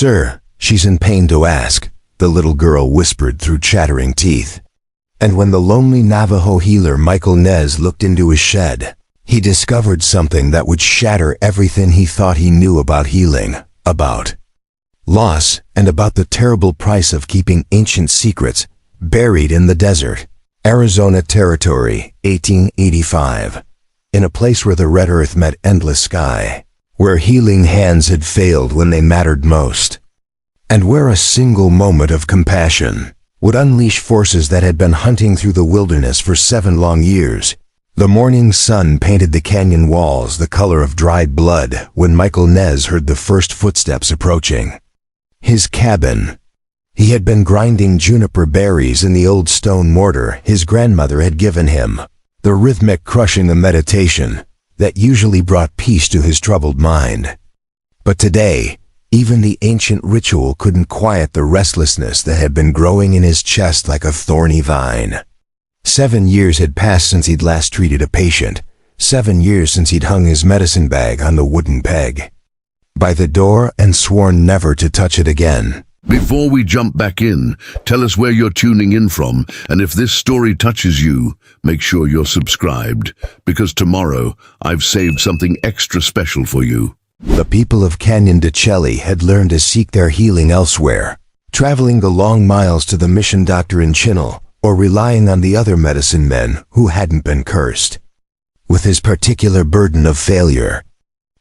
"Sir, she's in pain to ask," the little girl whispered through chattering teeth. And when the lonely Navajo healer Michael Nez looked into his shed, he discovered something that would shatter everything he thought he knew about healing, about loss, and about the terrible price of keeping ancient secrets buried in the desert. Arizona Territory, 1885. In a place where the red earth met endless sky, where healing hands had failed when they mattered most, and where a single moment of compassion would unleash forces that had been hunting through the wilderness for 7 long years. The morning sun painted the canyon walls the color of dried blood when Michael Nez heard the first footsteps approaching. His cabin. He had been grinding juniper berries in the old stone mortar his grandmother had given him, the rhythmic crushing of meditation that usually brought peace to his troubled mind. But today, even the ancient ritual couldn't quiet the restlessness that had been growing in his chest like a thorny vine. 7 years had passed since he'd last treated a patient, 7 years since he'd hung his medicine bag on the wooden peg by the door and sworn never to touch it again. Before we jump back in, tell us where you're tuning in from, and if this story touches you, make sure you're subscribed, because tomorrow I've saved something extra special for you. The people of Canyon de Chelly had learned to seek their healing elsewhere, traveling the long miles to the mission doctor in Chinnell, or relying on the other medicine men who hadn't been cursed with his particular burden of failure.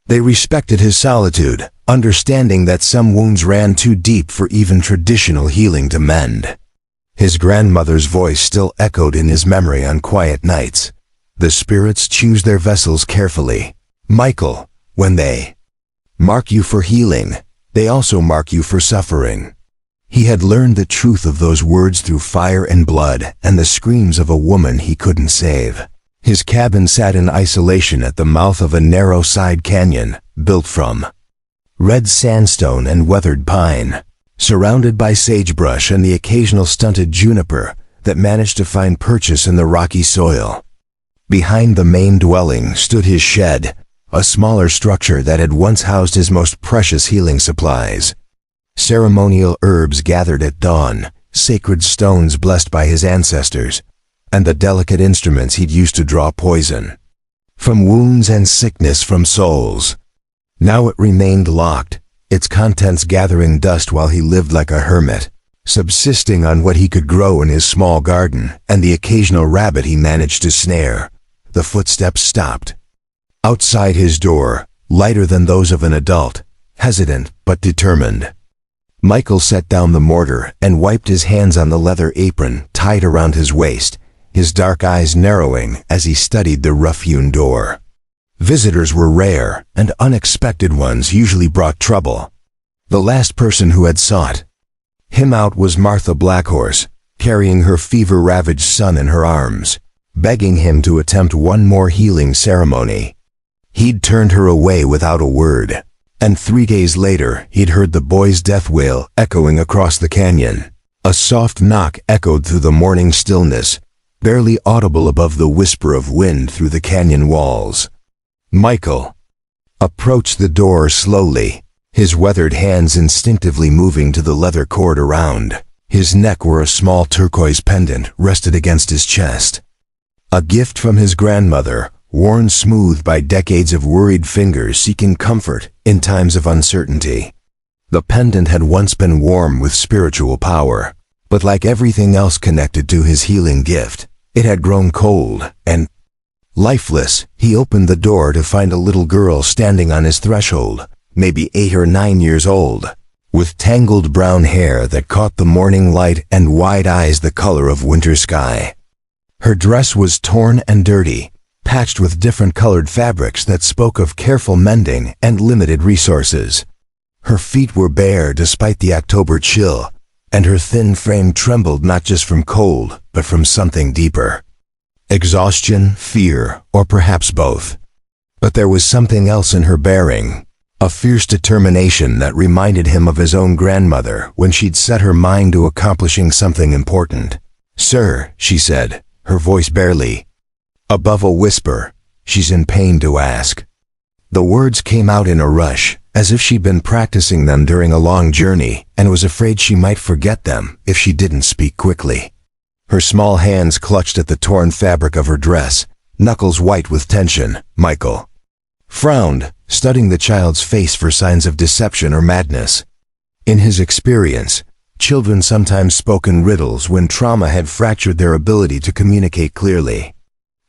They respected his solitude, understanding that some wounds ran too deep for even traditional healing to mend. His grandmother's voice still echoed in his memory on quiet nights. The spirits choose their vessels carefully. Michael, when they mark you for healing, they also mark you for suffering. He had learned the truth of those words through fire and blood and the screams of a woman he couldn't save. His cabin sat in isolation at the mouth of a narrow side canyon, built from red sandstone and weathered pine, surrounded by sagebrush and the occasional stunted juniper that managed to find purchase in the rocky soil. Behind the main dwelling stood his shed, a smaller structure that had once housed his most precious healing supplies. Ceremonial herbs gathered at dawn, sacred stones blessed by his ancestors, and the delicate instruments he'd used to draw poison from wounds and sickness from souls. Now it remained locked, its contents gathering dust while he lived like a hermit, subsisting on what he could grow in his small garden and the occasional rabbit he managed to snare. The footsteps stopped. Outside his door, lighter than those of an adult, hesitant but determined. Michael set down the mortar and wiped his hands on the leather apron tied around his waist, his dark eyes narrowing as he studied the rough-hewn door. Visitors were rare, and unexpected ones usually brought trouble. The last person who had sought him out was Martha Blackhorse, carrying her fever-ravaged son in her arms, begging him to attempt one more healing ceremony. He'd turned her away without a word, and 3 days later he'd heard the boy's death wail echoing across the canyon. A soft knock echoed through the morning stillness, barely audible above the whisper of wind through the canyon walls. Michael approached the door slowly, his weathered hands instinctively moving to the leather cord around his neck where a small turquoise pendant rested against his chest. A gift from his grandmother, worn smooth by decades of worried fingers seeking comfort in times of uncertainty. The pendant had once been warm with spiritual power, but like everything else connected to his healing gift, it had grown cold and lifeless. He opened the door to find a little girl standing on his threshold, maybe 8 or 9 years old, with tangled brown hair that caught the morning light and wide eyes the color of winter sky. Her dress was torn and dirty, patched with different colored fabrics that spoke of careful mending and limited resources. Her feet were bare despite the October chill, and her thin frame trembled not just from cold, but from something deeper. Exhaustion, fear, or perhaps both. But there was something else in her bearing, a fierce determination that reminded him of his own grandmother when she'd set her mind to accomplishing something important. "Sir," she said, her voice barely above a whisper, "she's in pain to ask." The words came out in a rush, as if she'd been practicing them during a long journey and was afraid she might forget them if she didn't speak quickly. Her small hands clutched at the torn fabric of her dress, knuckles white with tension. Michael frowned, studying the child's face for signs of deception or madness. In his experience, children sometimes spoke in riddles when trauma had fractured their ability to communicate clearly.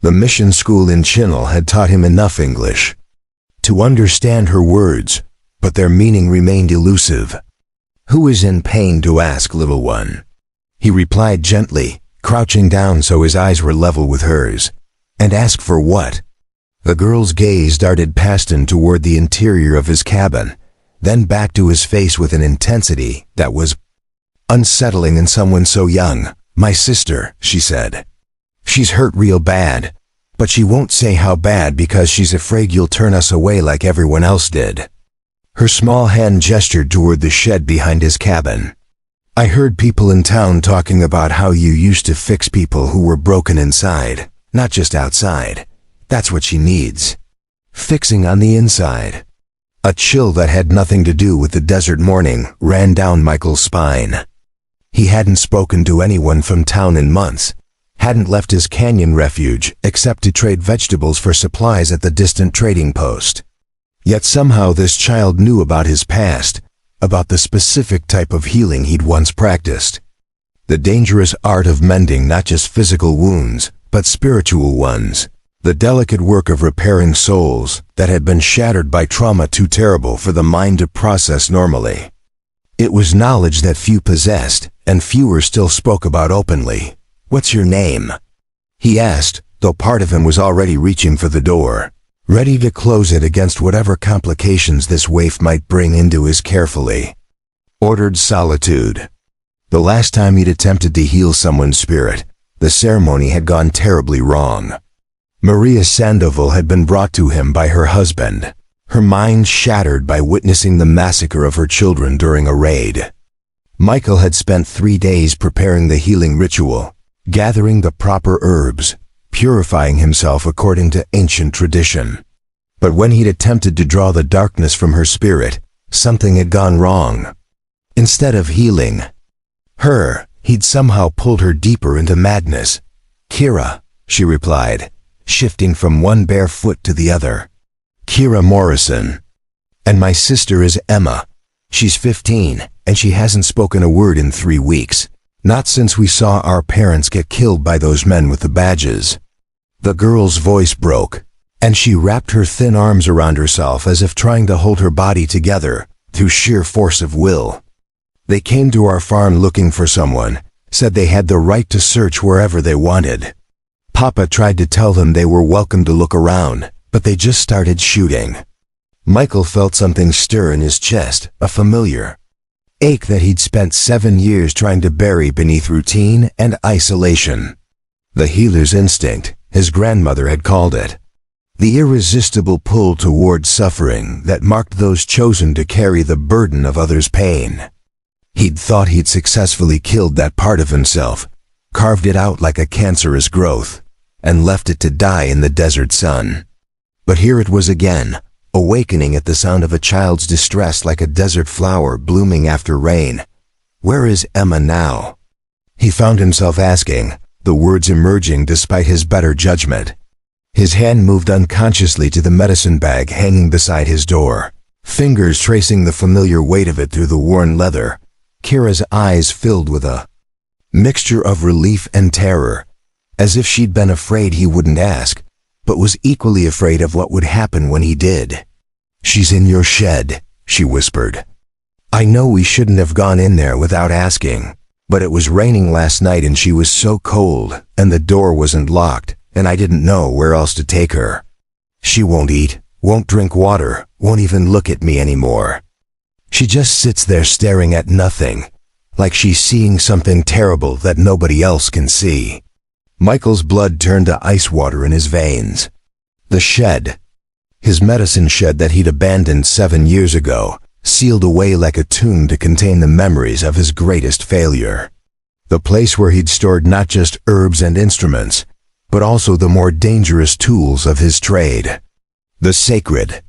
The mission school in Chinnell had taught him enough English to understand her words, but their meaning remained elusive. "Who is in pain to ask, little one?" he replied gently, crouching down so his eyes were level with hers. "And ask for what?" The girl's gaze darted past him toward the interior of his cabin, then back to his face with an intensity that was unsettling in someone so young. "My sister," she said. "She's hurt real bad, but she won't say how bad because she's afraid you'll turn us away like everyone else did." Her small hand gestured toward the shed behind his cabin. "I heard people in town talking about how you used to fix people who were broken inside, not just outside. That's what she needs. Fixing on the inside." A chill that had nothing to do with the desert morning ran down Michael's spine. He hadn't spoken to anyone from town in months, hadn't left his canyon refuge except to trade vegetables for supplies at the distant trading post. Yet somehow this child knew about his past, about the specific type of healing he'd once practiced. The dangerous art of mending not just physical wounds, but spiritual ones. The delicate work of repairing souls that had been shattered by trauma too terrible for the mind to process normally. It was knowledge that few possessed, and fewer still spoke about openly. "What's your name?" he asked, though part of him was already reaching for the door, ready to close it against whatever complications this waif might bring into his carefully ordered solitude. The last time he'd attempted to heal someone's spirit, the ceremony had gone terribly wrong. Maria Sandoval had been brought to him by her husband, her mind shattered by witnessing the massacre of her children during a raid. Michael had spent 3 days preparing the healing ritual, gathering the proper herbs, purifying himself according to ancient tradition. But when he'd attempted to draw the darkness from her spirit, something had gone wrong. Instead of healing her, he'd somehow pulled her deeper into madness. "Kira," she replied, shifting from one bare foot to the other. "Kira Morrison. And my sister is Emma. She's 15, and she hasn't spoken a word in 3 weeks. Not since we saw our parents get killed by those men with the badges." The girl's voice broke, and she wrapped her thin arms around herself as if trying to hold her body together through sheer force of will. "They came to our farm looking for someone, said they had the right to search wherever they wanted. Papa tried to tell them they were welcome to look around, but they just started shooting." Michael felt something stir in his chest, a familiar ache that he'd spent 7 years trying to bury beneath routine and isolation. The healer's instinct, his grandmother had called it. The irresistible pull toward suffering that marked those chosen to carry the burden of others' pain. He'd thought he'd successfully killed that part of himself, carved it out like a cancerous growth, and left it to die in the desert sun. But here it was again, awakening at the sound of a child's distress like a desert flower blooming after rain. "Where is Emma now?" he found himself asking, the words emerging despite his better judgment. His hand moved unconsciously to the medicine bag hanging beside his door, fingers tracing the familiar weight of it through the worn leather. Kira's eyes filled with a mixture of relief and terror, as if she'd been afraid he wouldn't ask, but was equally afraid of what would happen when he did. "She's in your shed," she whispered. "I know we shouldn't have gone in there without asking, but it was raining last night and she was so cold, and the door wasn't locked, and I didn't know where else to take her. She won't eat, won't drink water, won't even look at me anymore. She just sits there staring at nothing, like she's seeing something terrible that nobody else can see." Michael's blood turned to ice water in his veins. The shed, his medicine shed that he'd abandoned 7 years ago, sealed away like a tomb to contain the memories of his greatest failure. The place where he'd stored not just herbs and instruments, but also the more dangerous tools of his trade. The sacred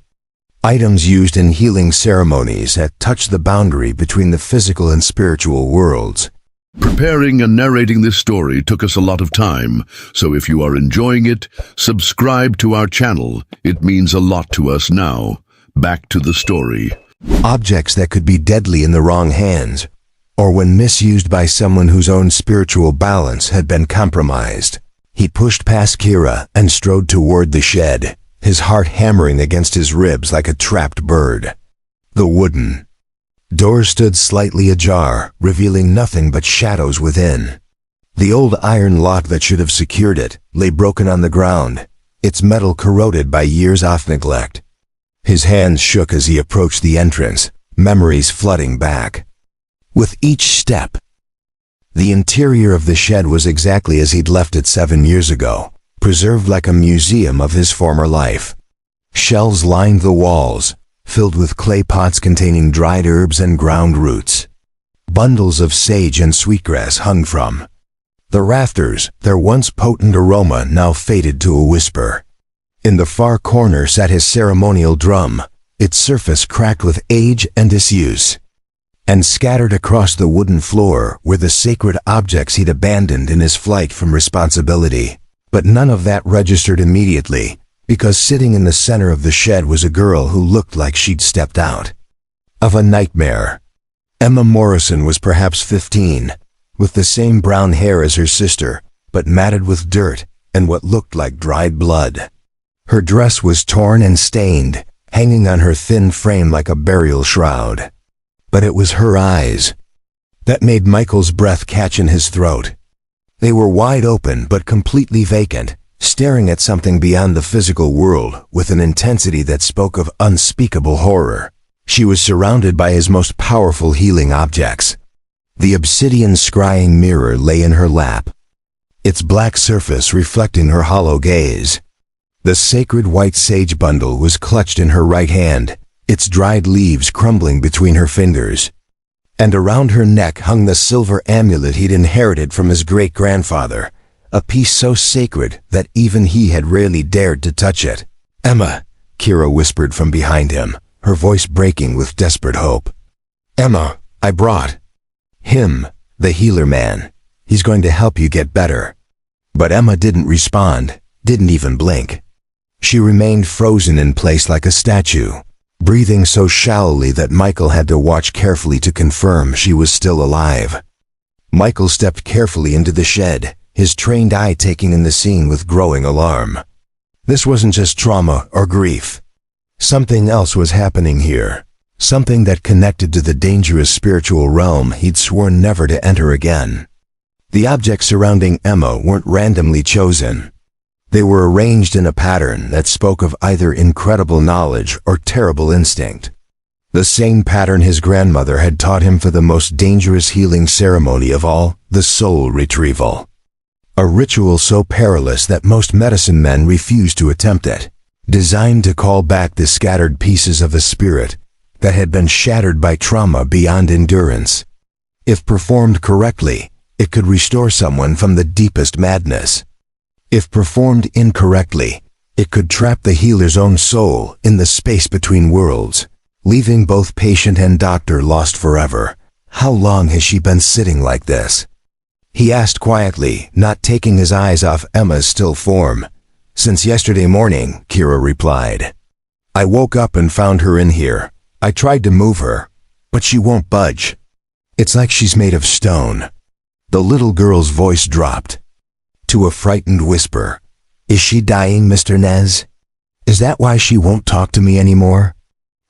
items used in healing ceremonies that touch the boundary between the physical and spiritual worlds. Preparing and narrating this story took us a lot of time, so if you are enjoying it, subscribe to our channel. It means a lot to us now. Back to the story. Objects that could be deadly in the wrong hands, or when misused by someone whose own spiritual balance had been compromised. He pushed past Kira and strode toward the shed, his heart hammering against his ribs like a trapped bird. The wooden door stood slightly ajar, revealing nothing but shadows within. The old iron lock that should have secured it lay broken on the ground, its metal corroded by years of neglect. His hands shook as he approached the entrance, memories flooding back. With each step, the interior of the shed was exactly as he'd left it 7 years ago, preserved like a museum of his former life. Shelves lined the walls, filled with clay pots containing dried herbs and ground roots. Bundles of sage and sweetgrass hung from the rafters, their once potent aroma now faded to a whisper. In the far corner sat his ceremonial drum, its surface cracked with age and disuse. And scattered across the wooden floor were the sacred objects he'd abandoned in his flight from responsibility. But none of that registered immediately, because sitting in the center of the shed was a girl who looked like she'd stepped out of a nightmare. Emma Morrison was perhaps 15, with the same brown hair as her sister, but matted with dirt and what looked like dried blood. Her dress was torn and stained, hanging on her thin frame like a burial shroud. But it was her eyes that made Michael's breath catch in his throat. They were wide open but completely vacant, staring at something beyond the physical world with an intensity that spoke of unspeakable horror. She was surrounded by his most powerful healing objects. The obsidian scrying mirror lay in her lap, its black surface reflecting her hollow gaze. The sacred white sage bundle was clutched in her right hand, its dried leaves crumbling between her fingers. And around her neck hung the silver amulet he'd inherited from his great-grandfather, a piece so sacred that even he had rarely dared to touch it. "Emma," Kira whispered from behind him, her voice breaking with desperate hope. "Emma, I brought him, the healer man. He's going to help you get better." But Emma didn't respond, didn't even blink. She remained frozen in place like a statue, breathing so shallowly that Michael had to watch carefully to confirm she was still alive. Michael stepped carefully into the shed, his trained eye taking in the scene with growing alarm. This wasn't just trauma or grief. Something else was happening here, something that connected to the dangerous spiritual realm he'd sworn never to enter again. The objects surrounding Emma weren't randomly chosen. They were arranged in a pattern that spoke of either incredible knowledge or terrible instinct. The same pattern his grandmother had taught him for the most dangerous healing ceremony of all, the soul retrieval. A ritual so perilous that most medicine men refused to attempt it, designed to call back the scattered pieces of a spirit that had been shattered by trauma beyond endurance. If performed correctly, it could restore someone from the deepest madness. If performed incorrectly, it could trap the healer's own soul in the space between worlds, leaving both patient and doctor lost forever. "How long has she been sitting like this?" he asked quietly, not taking his eyes off Emma's still form. "Since yesterday morning," Kira replied. "I woke up and found her in here. I tried to move her, but she won't budge. It's like she's made of stone." The little girl's voice dropped to a frightened whisper. "Is she dying, Mr. Nez? Is that why she won't talk to me anymore?"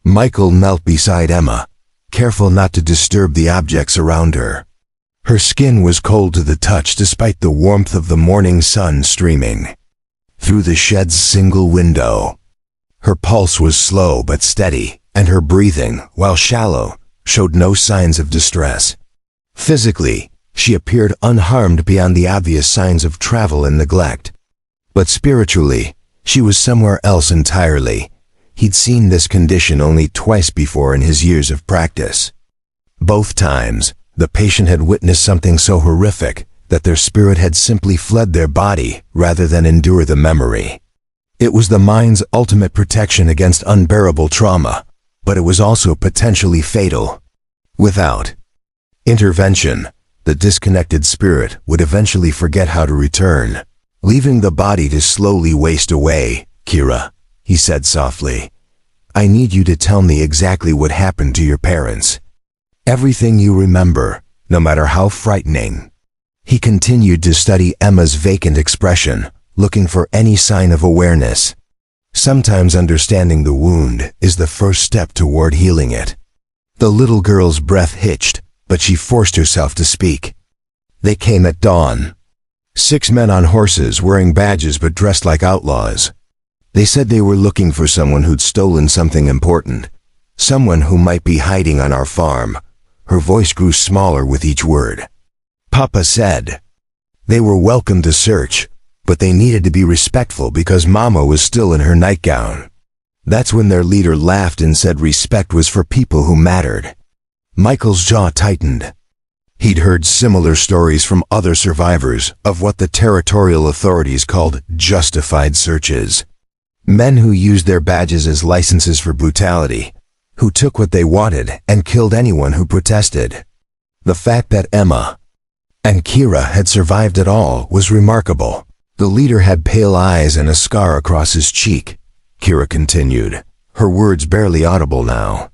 Michael knelt beside Emma, careful not to disturb the objects around her. Her skin was cold to the touch despite the warmth of the morning sun streaming through the shed's single window. Her pulse was slow but steady, and her breathing, while shallow, showed no signs of distress. Physically, she appeared unharmed beyond the obvious signs of travel and neglect. But spiritually, she was somewhere else entirely. He'd seen this condition only twice before in his years of practice. Both times, the patient had witnessed something so horrific that their spirit had simply fled their body rather than endure the memory. It was the mind's ultimate protection against unbearable trauma, but it was also potentially fatal. Without intervention, the disconnected spirit would eventually forget how to return, leaving the body to slowly waste away. "Kira," he said softly, "I need you to tell me exactly what happened to your parents. Everything you remember, no matter how frightening." He continued to study Emma's vacant expression, looking for any sign of awareness. Sometimes understanding the wound is the first step toward healing it. The little girl's breath hitched, but she forced herself to speak. "They came at dawn. 6 men on horses wearing badges but dressed like outlaws. They said they were looking for someone who'd stolen something important, someone who might be hiding on our farm." Her voice grew smaller with each word. "Papa said they were welcome to search, but they needed to be respectful because Mama was still in her nightgown." That's when their leader laughed and said respect was for people who mattered. Michael's jaw tightened. He'd heard similar stories from other survivors of what the territorial authorities called justified searches. Men who used their badges as licenses for brutality, who took what they wanted and killed anyone who protested. The fact that Emma and Kira had survived it all was remarkable. The leader had pale eyes and a scar across his cheek, Kira continued, her words barely audible now.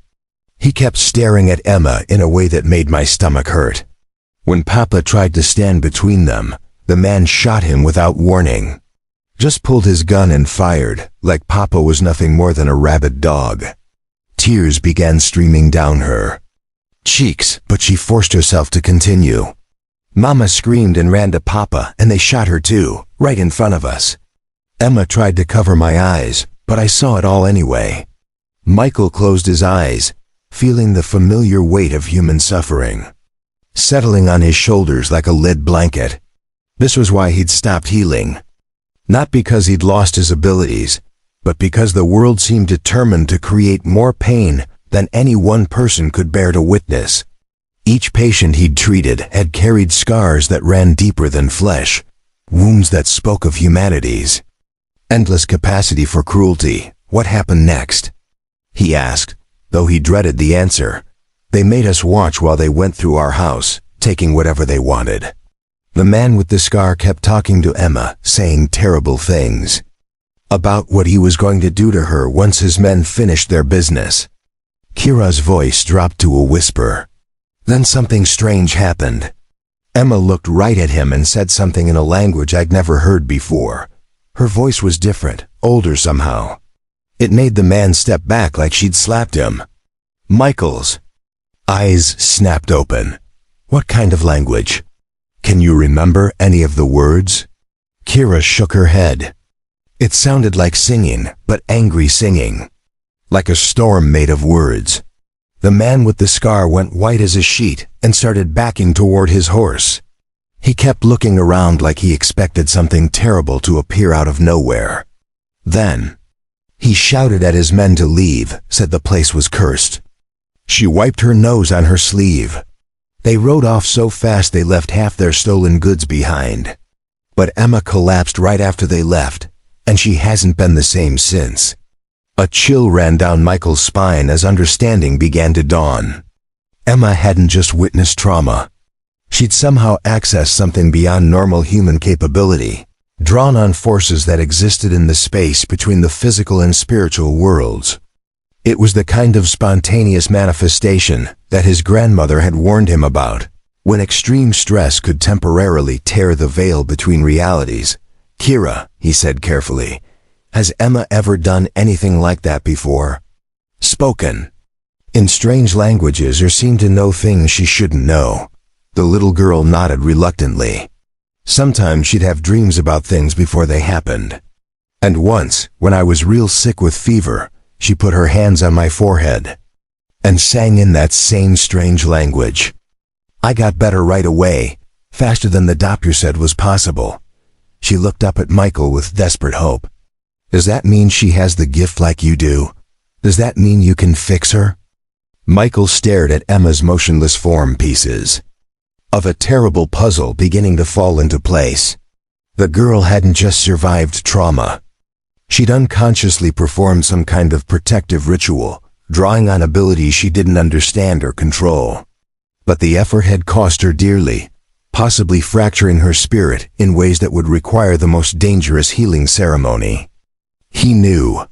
"He kept staring at Emma in a way that made my stomach hurt. When Papa tried to stand between them, the man shot him without warning. Just pulled his gun and fired, like Papa was nothing more than a rabid dog." Tears began streaming down her cheeks, but she forced herself to continue. "Mama screamed and ran to Papa, and they shot her too, right in front of us. Emma tried to cover my eyes, but I saw it all anyway." Michael closed his eyes, feeling the familiar weight of human suffering settling on his shoulders like a lead blanket. This was why he'd stopped healing. Not because he'd lost his abilities, but because the world seemed determined to create more pain than any one person could bear to witness. Each patient he'd treated had carried scars that ran deeper than flesh, wounds that spoke of humanity's endless capacity for cruelty. "What happened next?" he asked, though he dreaded the answer. "They made us watch while they went through our house, taking whatever they wanted." The man with the scar kept talking to Emma, saying terrible things about what he was going to do to her once his men finished their business. Kira's voice dropped to a whisper. Then something strange happened. Emma looked right at him and said something in a language I'd never heard before. Her voice was different, older somehow. It made the man step back like she'd slapped him. Michael's eyes snapped open. "What kind of language? Can you remember any of the words?" Kira shook her head. "It sounded like singing, but angry singing. Like a storm made of words." The man with the scar went white as a sheet and started backing toward his horse. He kept looking around like he expected something terrible to appear out of nowhere. Then he shouted at his men to leave, said the place was cursed. She wiped her nose on her sleeve. They rode off so fast they left half their stolen goods behind. But Emma collapsed right after they left, and she hasn't been the same since. A chill ran down Michael's spine as understanding began to dawn. Emma hadn't just witnessed trauma. She'd somehow accessed something beyond normal human capability, drawn on forces that existed in the space between the physical and spiritual worlds. It was the kind of spontaneous manifestation that his grandmother had warned him about, when extreme stress could temporarily tear the veil between realities. "Kira," he said carefully, "has Emma ever done anything like that before? Spoken in strange languages or seemed to know things she shouldn't know?" The little girl nodded reluctantly. "Sometimes she'd have dreams about things before they happened. And once, when I was real sick with fever, she put her hands on my forehead and sang in that same strange language. I got better right away, faster than the doctor said was possible." She looked up at Michael with desperate hope. "Does that mean she has the gift like you do? Does that mean you can fix her?" Michael stared at Emma's motionless form pieces of a terrible puzzle beginning to fall into place. The girl hadn't just survived trauma. She'd unconsciously performed some kind of protective ritual, drawing on abilities she didn't understand or control. But the effort had cost her dearly, possibly fracturing her spirit in ways that would require the most dangerous healing ceremony. He knew.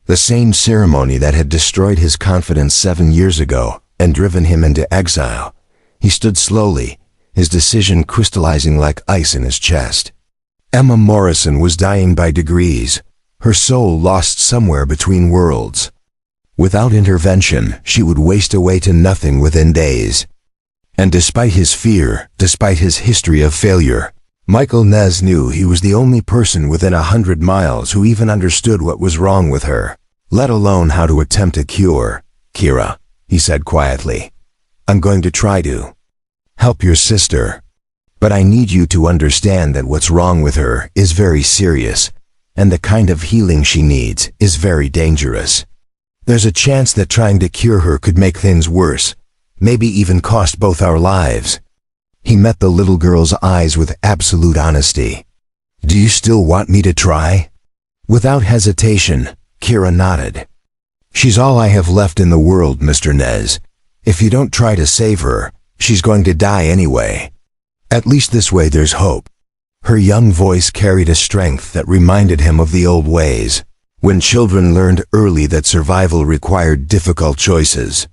The same ceremony that had destroyed his confidence 7 years ago and driven him into exile. He stood slowly, his decision crystallizing like ice in his chest. Emma Morrison was dying by degrees, her soul lost somewhere between worlds. Without intervention, she would waste away to nothing within days. And despite his fear, despite his history of failure, Michael Nez knew he was the only person within 100 miles who even understood what was wrong with her, let alone how to attempt a cure. "Kira," he said quietly, "I'm going to try to help your sister. But I need you to understand that what's wrong with her is very serious, and the kind of healing she needs is very dangerous. There's a chance that trying to cure her could make things worse, maybe even cost both our lives." He met the little girl's eyes with absolute honesty. "Do you still want me to try?" Without hesitation, Kira nodded. "She's all I have left in the world, Mr. Nez. If you don't try to save her, she's going to die anyway. At least this way there's hope." Her young voice carried a strength that reminded him of the old ways, when children learned early that survival required difficult choices.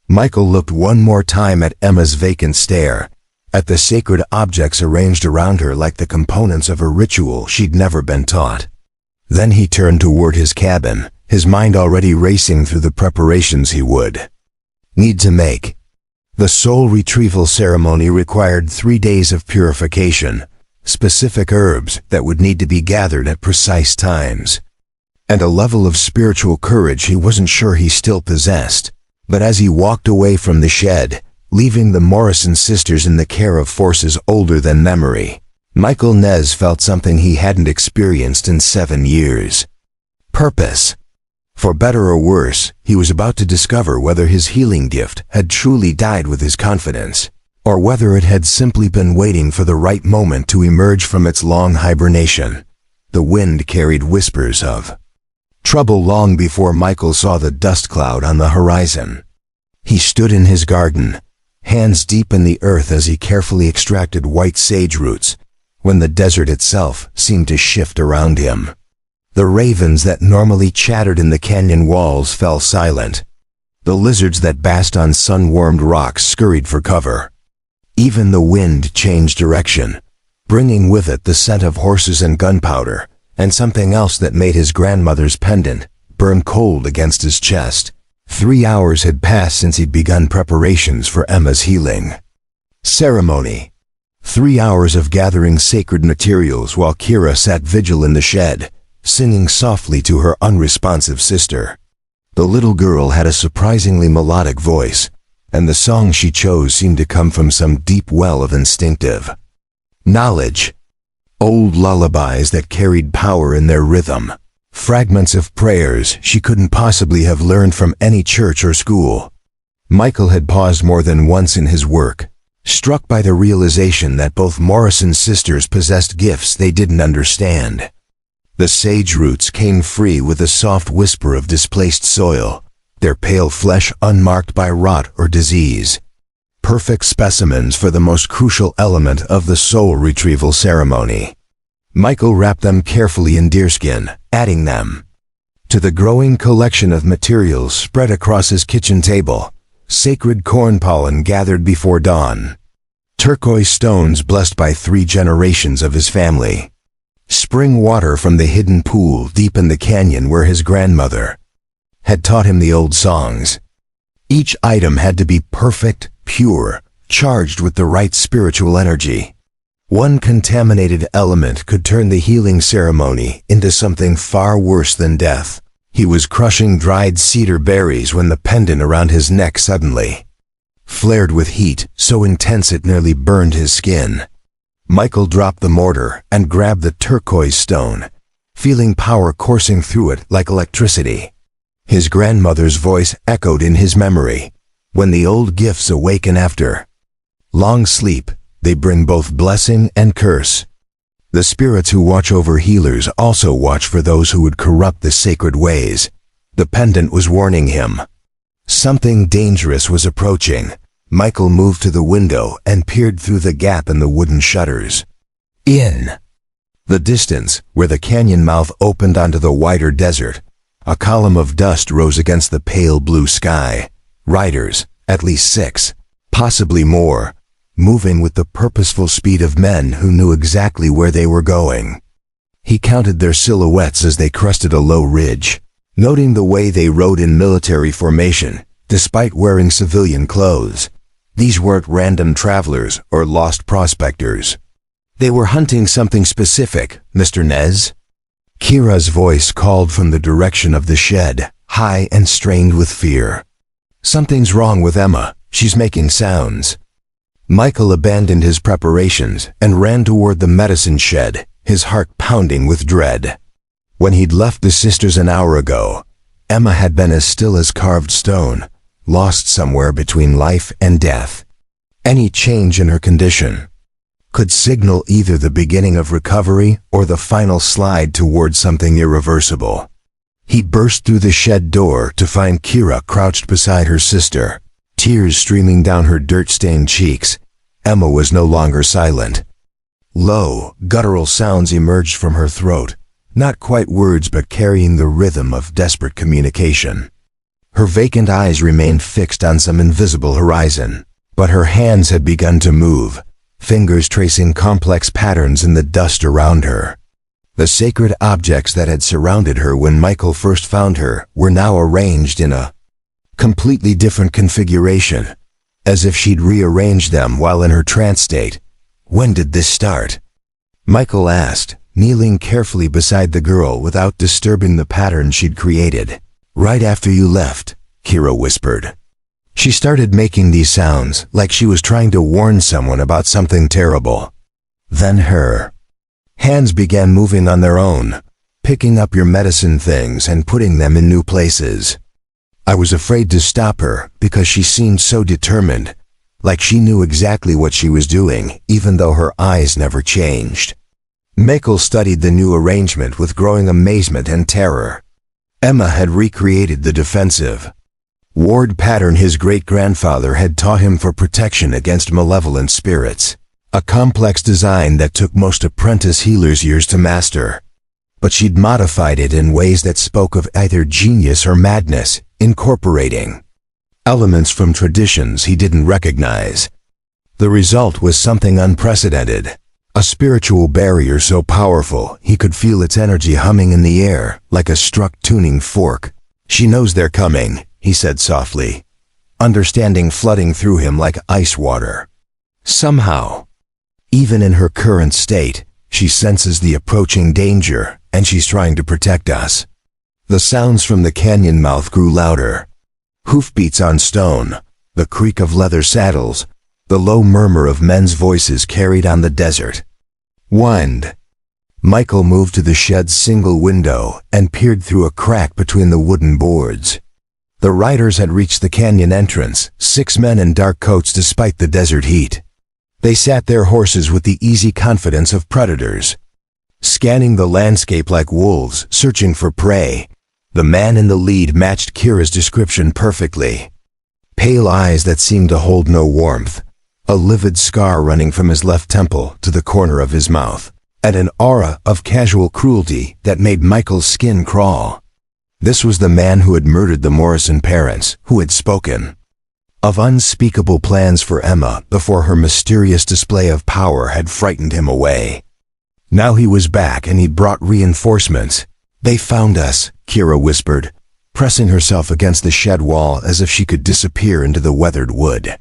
Michael looked one more time at Emma's vacant stare, at the sacred objects arranged around her like the components of a ritual she'd never been taught. Then he turned toward his cabin, his mind already racing through the preparations he would need to make. The soul retrieval ceremony required 3 days of purification, specific herbs that would need to be gathered at precise times, and a level of spiritual courage he wasn't sure he still possessed. But as he walked away from the shed, leaving the Morrison sisters in the care of forces older than memory, Michael Nez felt something he hadn't experienced in 7 years. Purpose. For better or worse, he was about to discover whether his healing gift had truly died with his confidence, or whether it had simply been waiting for the right moment to emerge from its long hibernation. The wind carried whispers of trouble long before Michael saw the dust cloud on the horizon. He stood in his garden, hands deep in the earth as he carefully extracted white sage roots, when the desert itself seemed to shift around him. The ravens that normally chattered in the canyon walls fell silent. The lizards that basked on sun-warmed rocks scurried for cover. Even the wind changed direction, bringing with it the scent of horses and gunpowder, and something else that made his grandmother's pendant burn cold against his chest. 3 hours had passed since he'd begun preparations for Emma's healing ceremony. 3 hours of gathering sacred materials while Kira sat vigil in the shed, singing softly to her unresponsive sister. The little girl had a surprisingly melodic voice, and the song she chose seemed to come from some deep well of instinctive knowledge. Old lullabies that carried power in their rhythm, fragments of prayers she couldn't possibly have learned from any church or school. Michael had paused more than once in his work, struck by the realization that both Morrison sisters possessed gifts they didn't understand. The sage roots came free with a soft whisper of displaced soil, their pale flesh unmarked by rot or disease. Perfect specimens for the most crucial element of the soul retrieval ceremony. Michael wrapped them carefully in deerskin, adding them to the growing collection of materials spread across his kitchen table. Sacred corn pollen gathered before dawn. Turquoise stones blessed by 3 generations of his family. Spring water from the hidden pool deep in the canyon where his grandmother had taught him the old songs. Each item had to be perfect, pure, charged with the right spiritual energy. One contaminated element could turn the healing ceremony into something far worse than death. He was crushing dried cedar berries when the pendant around his neck suddenly flared with heat so intense it nearly burned his skin. Michael dropped the mortar and grabbed the turquoise stone, feeling power coursing through it like electricity. His grandmother's voice echoed in his memory. When the old gifts awaken after long sleep, they bring both blessing and curse. The spirits who watch over healers also watch for those who would corrupt the sacred ways. The pendant was warning him. Something dangerous was approaching. Michael moved to the window and peered through the gap in the wooden shutters. In the distance, where the canyon mouth opened onto the wider desert, a column of dust rose against the pale blue sky. Riders, at least 6, possibly more, moving with the purposeful speed of men who knew exactly where they were going. He counted their silhouettes as they crested a low ridge, noting the way they rode in military formation, despite wearing civilian clothes. These weren't random travelers or lost prospectors. They were hunting something specific, Mr. Nez. Kira's voice called from the direction of the shed, high and strained with fear. Something's wrong with Emma. She's making sounds. Michael abandoned his preparations and ran toward the medicine shed, his heart pounding with dread. When he'd left the sisters an hour ago, Emma had been as still as carved stone, lost somewhere between life and death. Any change in her condition could signal either the beginning of recovery or the final slide toward something irreversible. He burst through the shed door to find Kira crouched beside her sister, tears streaming down her dirt-stained cheeks. Emma was no longer silent. Low, guttural sounds emerged from her throat, not quite words but carrying the rhythm of desperate communication. Her vacant eyes remained fixed on some invisible horizon, but her hands had begun to move, fingers tracing complex patterns in the dust around her. The sacred objects that had surrounded her when Michael first found her were now arranged in a completely different configuration, as if she'd rearranged them while in her trance state. When did this start? Michael asked, kneeling carefully beside the girl without disturbing the pattern she'd created. Right after you left, Kira whispered. She started making these sounds like she was trying to warn someone about something terrible. Then her hands began moving on their own, picking up your medicine things and putting them in new places. I was afraid to stop her because she seemed so determined, like she knew exactly what she was doing, even though her eyes never changed. Michael studied the new arrangement with growing amazement and terror. Emma had recreated the defensive ward pattern his great-grandfather had taught him for protection against malevolent spirits, a complex design that took most apprentice healers years to master. But she'd modified it in ways that spoke of either genius or madness, incorporating elements from traditions he didn't recognize. The result was something unprecedented, a spiritual barrier so powerful he could feel its energy humming in the air like a struck tuning fork. She knows they're coming, he said softly, understanding flooding through him like ice water. Somehow, even in her current state, she senses the approaching danger, and she's trying to protect us. The sounds from the canyon mouth grew louder. Hoofbeats on stone, the creak of leather saddles, the low murmur of men's voices carried on the desert. Wind. Michael moved to the shed's single window and peered through a crack between the wooden boards. The riders had reached the canyon entrance, 6 men in dark coats despite the desert heat. They sat their horses with the easy confidence of predators, scanning the landscape like wolves searching for prey. The man in the lead matched Kira's description perfectly. Pale eyes that seemed to hold no warmth, a livid scar running from his left temple to the corner of his mouth, and an aura of casual cruelty that made Michael's skin crawl. This was the man who had murdered the Morrison parents, who had spoken of unspeakable plans for Emma before her mysterious display of power had frightened him away. Now he was back and he'd brought reinforcements. They found us, Kira whispered, pressing herself against the shed wall as if she could disappear into the weathered wood.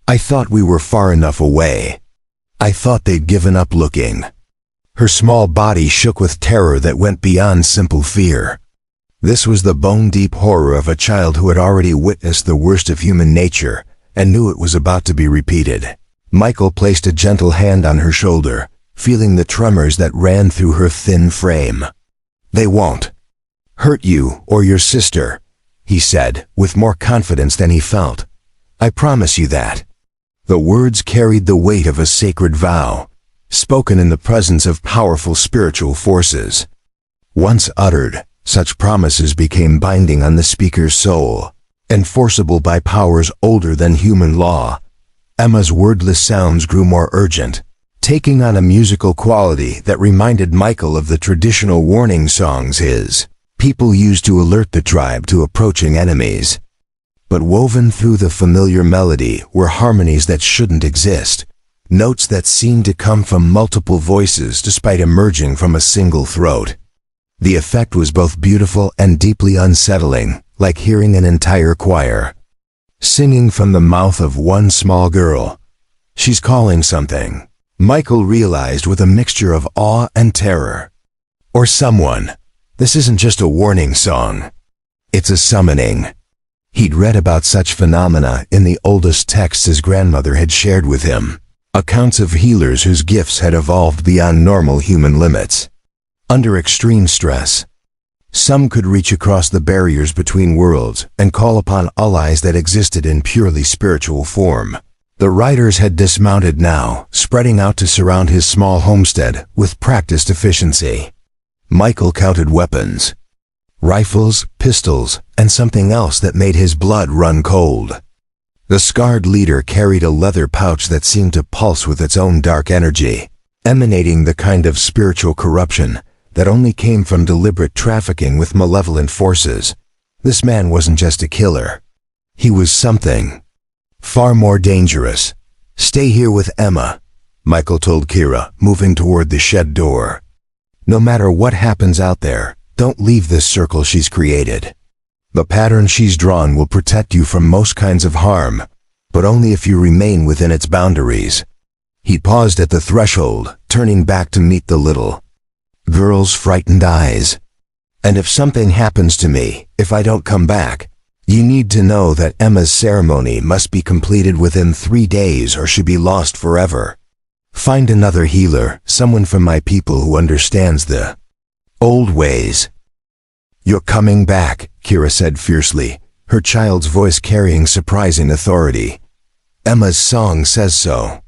I thought we were far enough away. I thought they'd given up looking. Her small body shook with terror that went beyond simple fear. This was the bone-deep horror of a child who had already witnessed the worst of human nature and knew it was about to be repeated. Michael placed a gentle hand on her shoulder, feeling the tremors that ran through her thin frame. They won't hurt you or your sister, he said, with more confidence than he felt. I promise you that. The words carried the weight of a sacred vow. spoken in the presence of powerful spiritual forces. Once uttered, such promises became binding on the speaker's soul, enforceable by powers older than human law. Emma's wordless sounds grew more urgent, taking on a musical quality that reminded Michael of the traditional warning songs his people used to alert the tribe to approaching enemies. But woven through the familiar melody were harmonies that shouldn't exist, notes that seemed to come from multiple voices despite emerging from a single throat. The effect was both beautiful and deeply unsettling, like hearing an entire choir singing from the mouth of one small girl. She's calling something, Michael realized with a mixture of awe and terror. Or someone. This isn't just a warning song. It's a summoning. He'd read about such phenomena in the oldest texts his grandmother had shared with him, accounts of healers whose gifts had evolved beyond normal human limits. Under extreme stress, some could reach across the barriers between worlds and call upon allies that existed in purely spiritual form. The riders had dismounted now, spreading out to surround his small homestead with practiced efficiency. Michael counted weapons. Rifles, pistols, and something else that made his blood run cold. The scarred leader carried a leather pouch that seemed to pulse with its own dark energy, emanating the kind of spiritual corruption that only came from deliberate trafficking with malevolent forces. This man wasn't just a killer. He was something far more dangerous. "Stay here with Emma," Michael told Kira, moving toward the shed door. "No matter what happens out there, don't leave this circle she's created. The pattern she's drawn will protect you from most kinds of harm, but only if you remain within its boundaries." He paused at the threshold, turning back to meet the little girl's frightened eyes. "And if something happens to me, if I don't come back, you need to know that Emma's ceremony must be completed within 3 days or she'll be lost forever. Find another healer, someone from my people who understands the old ways." "You're coming back," Kira said fiercely, her child's voice carrying surprising authority. "Emma's song says so.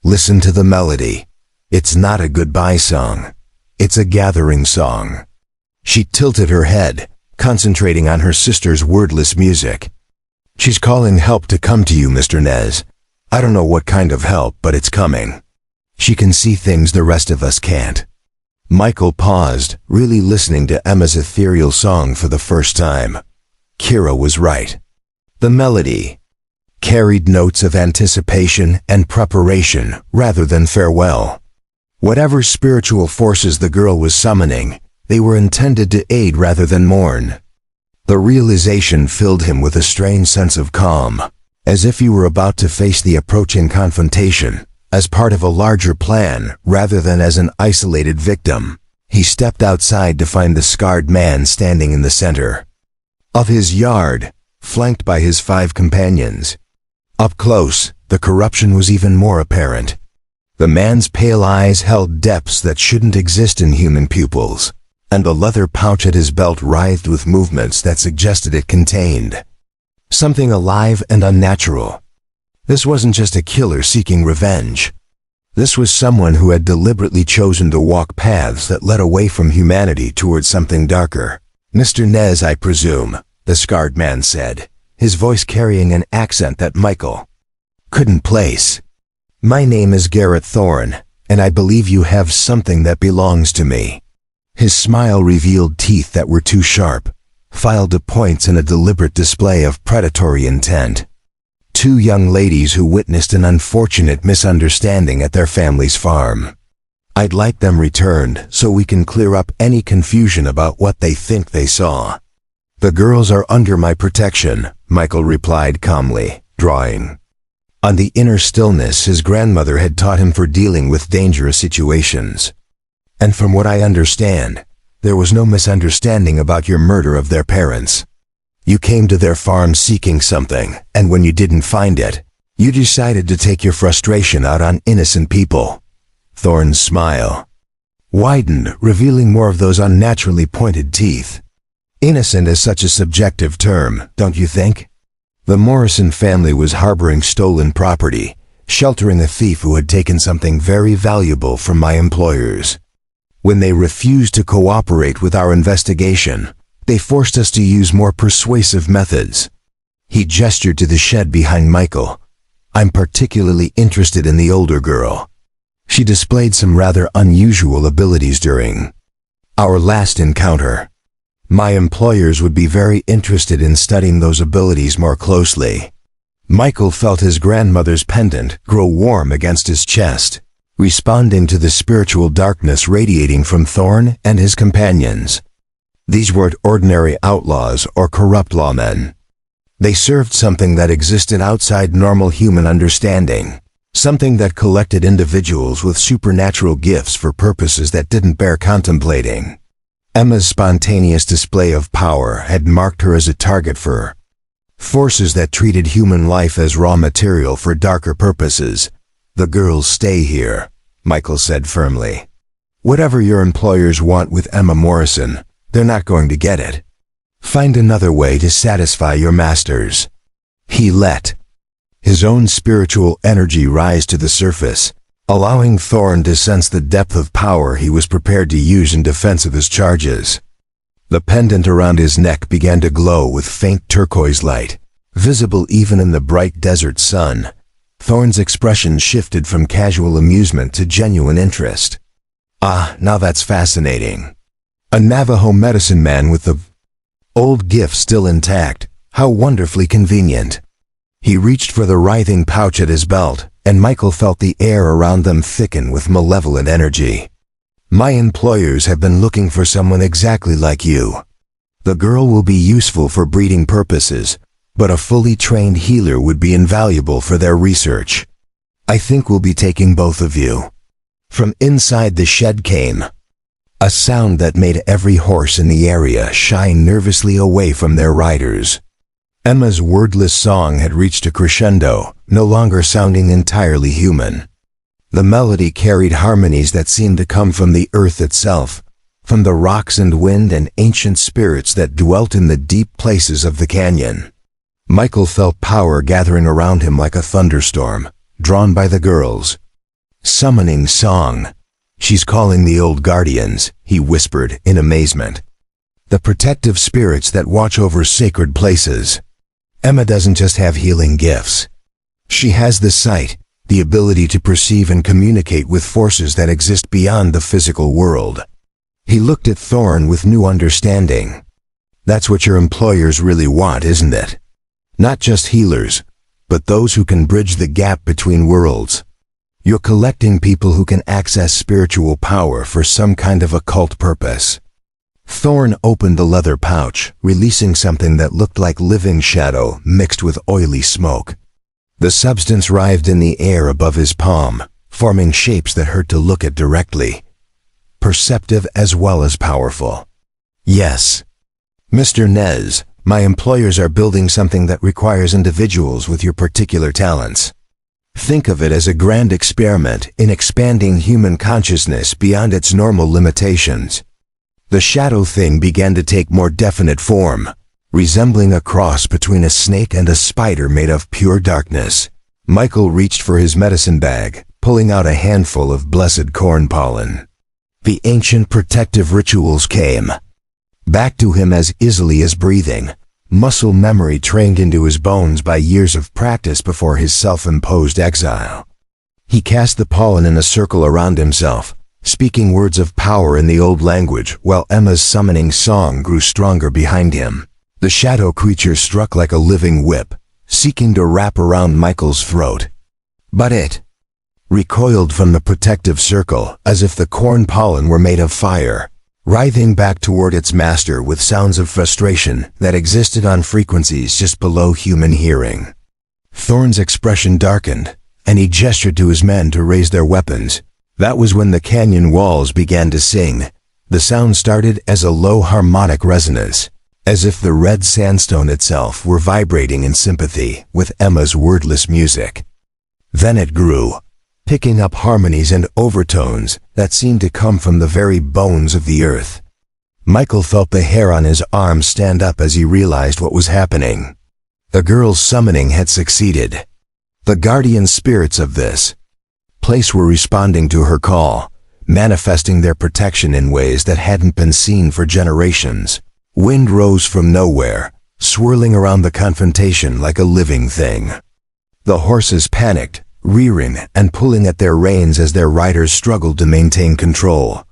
Listen to the melody. It's not a goodbye song. It's a gathering song." She tilted her head, concentrating on her sister's wordless music. "She's calling help to come to you, Mr. Nez. I don't know what kind of help, but it's coming. She can see things the rest of us can't." Michael paused, really listening to Emma's ethereal song for the first time. Kira was right. The melody carried notes of anticipation and preparation rather than farewell. Whatever spiritual forces the girl was summoning, they were intended to aid rather than mourn. The realization filled him with a strange sense of calm, as if he were about to face the approaching confrontation as part of a larger plan rather than as an isolated victim. He stepped outside to find the scarred man standing in the center of his yard, flanked by his 5 companions. Up close, the corruption was even more apparent. The man's pale eyes held depths that shouldn't exist in human pupils, and the leather pouch at his belt writhed with movements that suggested it contained something alive and unnatural. This wasn't just a killer seeking revenge. This was someone who had deliberately chosen to walk paths that led away from humanity towards something darker. "Mr. Nez, I presume," the scarred man said, his voice carrying an accent that Michael couldn't place. "My name is Garrett Thorne, and I believe you have something that belongs to me." His smile revealed teeth that were too sharp, filed to points in a deliberate display of predatory intent. 2 young ladies who witnessed an unfortunate misunderstanding at their family's farm. "I'd like them returned so we can clear up any confusion about what they think they saw." "The girls are under my protection," Michael replied calmly, drawing on the inner stillness his grandmother had taught him for dealing with dangerous situations. "And from what I understand, there was no misunderstanding about your murder of their parents. You came to their farm seeking something, and when you didn't find it, you decided to take your frustration out on innocent people." Thorne's smile widened, revealing more of those unnaturally pointed teeth. "Innocent is such a subjective term, don't you think? The Morrison family was harboring stolen property, sheltering a thief who had taken something very valuable from my employers. When they refused to cooperate with our investigation, they forced us to use more persuasive methods. He gestured to the shed behind Michael. I'm particularly interested in the older girl. She displayed some rather unusual abilities during our last encounter. My employers would be very interested in studying those abilities more closely. Michael felt his grandmother's pendant grow warm against his chest, responding to the spiritual darkness radiating from Thorn and his companions. These weren't ordinary outlaws or corrupt lawmen. They served something that existed outside normal human understanding, something that collected individuals with supernatural gifts for purposes that didn't bear contemplating. Emma's spontaneous display of power had marked her as a target for forces that treated human life as raw material for darker purposes. The girls stay here, Michael said firmly. Whatever your employers want with Emma Morrison, they're not going to get it. Find another way to satisfy your masters. He let his own spiritual energy rise to the surface, allowing Thorn to sense the depth of power he was prepared to use in defense of his charges. The pendant around his neck began to glow with faint turquoise light, visible even in the bright desert sun. Thorn's expression shifted from casual amusement to genuine interest. Ah, now that's fascinating. A Navajo medicine man with the old gift still intact. How wonderfully convenient. He reached for the writhing pouch at his belt, and Michael felt the air around them thicken with malevolent energy. My employers have been looking for someone exactly like you. The girl will be useful for breeding purposes, but a fully trained healer would be invaluable for their research. I think we'll be taking both of you. From inside the shed came a sound that made every horse in the area shy nervously away from their riders. Emma's wordless song had reached a crescendo, no longer sounding entirely human. The melody carried harmonies that seemed to come from the earth itself, from the rocks and wind and ancient spirits that dwelt in the deep places of the canyon. Michael felt power gathering around him like a thunderstorm, drawn by the girls. Summoning song. She's calling the old guardians, he whispered in amazement. The protective spirits that watch over sacred places. Emma doesn't just have healing gifts. She has the sight, the ability to perceive and communicate with forces that exist beyond the physical world. He looked at Thorn with new understanding. That's what your employers really want, isn't it? Not just healers, but those who can bridge the gap between worlds. You're collecting people who can access spiritual power for some kind of occult purpose. Thorn opened the leather pouch, releasing something that looked like living shadow mixed with oily smoke. The substance writhed in the air above his palm, forming shapes that hurt to look at directly. Perceptive as well as powerful. Yes. Mr. Nez, my employers are building something that requires individuals with your particular talents. Think of it as a grand experiment in expanding human consciousness beyond its normal limitations. The shadow thing began to take more definite form, resembling a cross between a snake and a spider made of pure darkness. Michael reached for his medicine bag, pulling out a handful of blessed corn pollen. The ancient protective rituals came back to him as easily as breathing. Muscle memory trained into his bones by years of practice before his self-imposed exile. He cast the pollen in a circle around himself, speaking words of power in the old language while Emma's summoning song grew stronger behind him. The shadow creature struck like a living whip, seeking to wrap around Michael's throat. But it recoiled from the protective circle as if the corn pollen were made of fire, writhing back toward its master with sounds of frustration that existed on frequencies just below human hearing. Thorn's expression darkened, and he gestured to his men to raise their weapons. That was when the canyon walls began to sing. The sound started as a low harmonic resonance, as if the red sandstone itself were vibrating in sympathy with Emma's wordless music. Then it grew, picking up harmonies and overtones that seemed to come from the very bones of the earth. Michael felt the hair on his arm stand up as he realized what was happening. The girl's summoning had succeeded. The guardian spirits of this place were responding to her call, manifesting their protection in ways that hadn't been seen for generations. Wind rose from nowhere, swirling around the confrontation like a living thing. The horses panicked, rearing and pulling at their reins as their riders struggled to maintain control.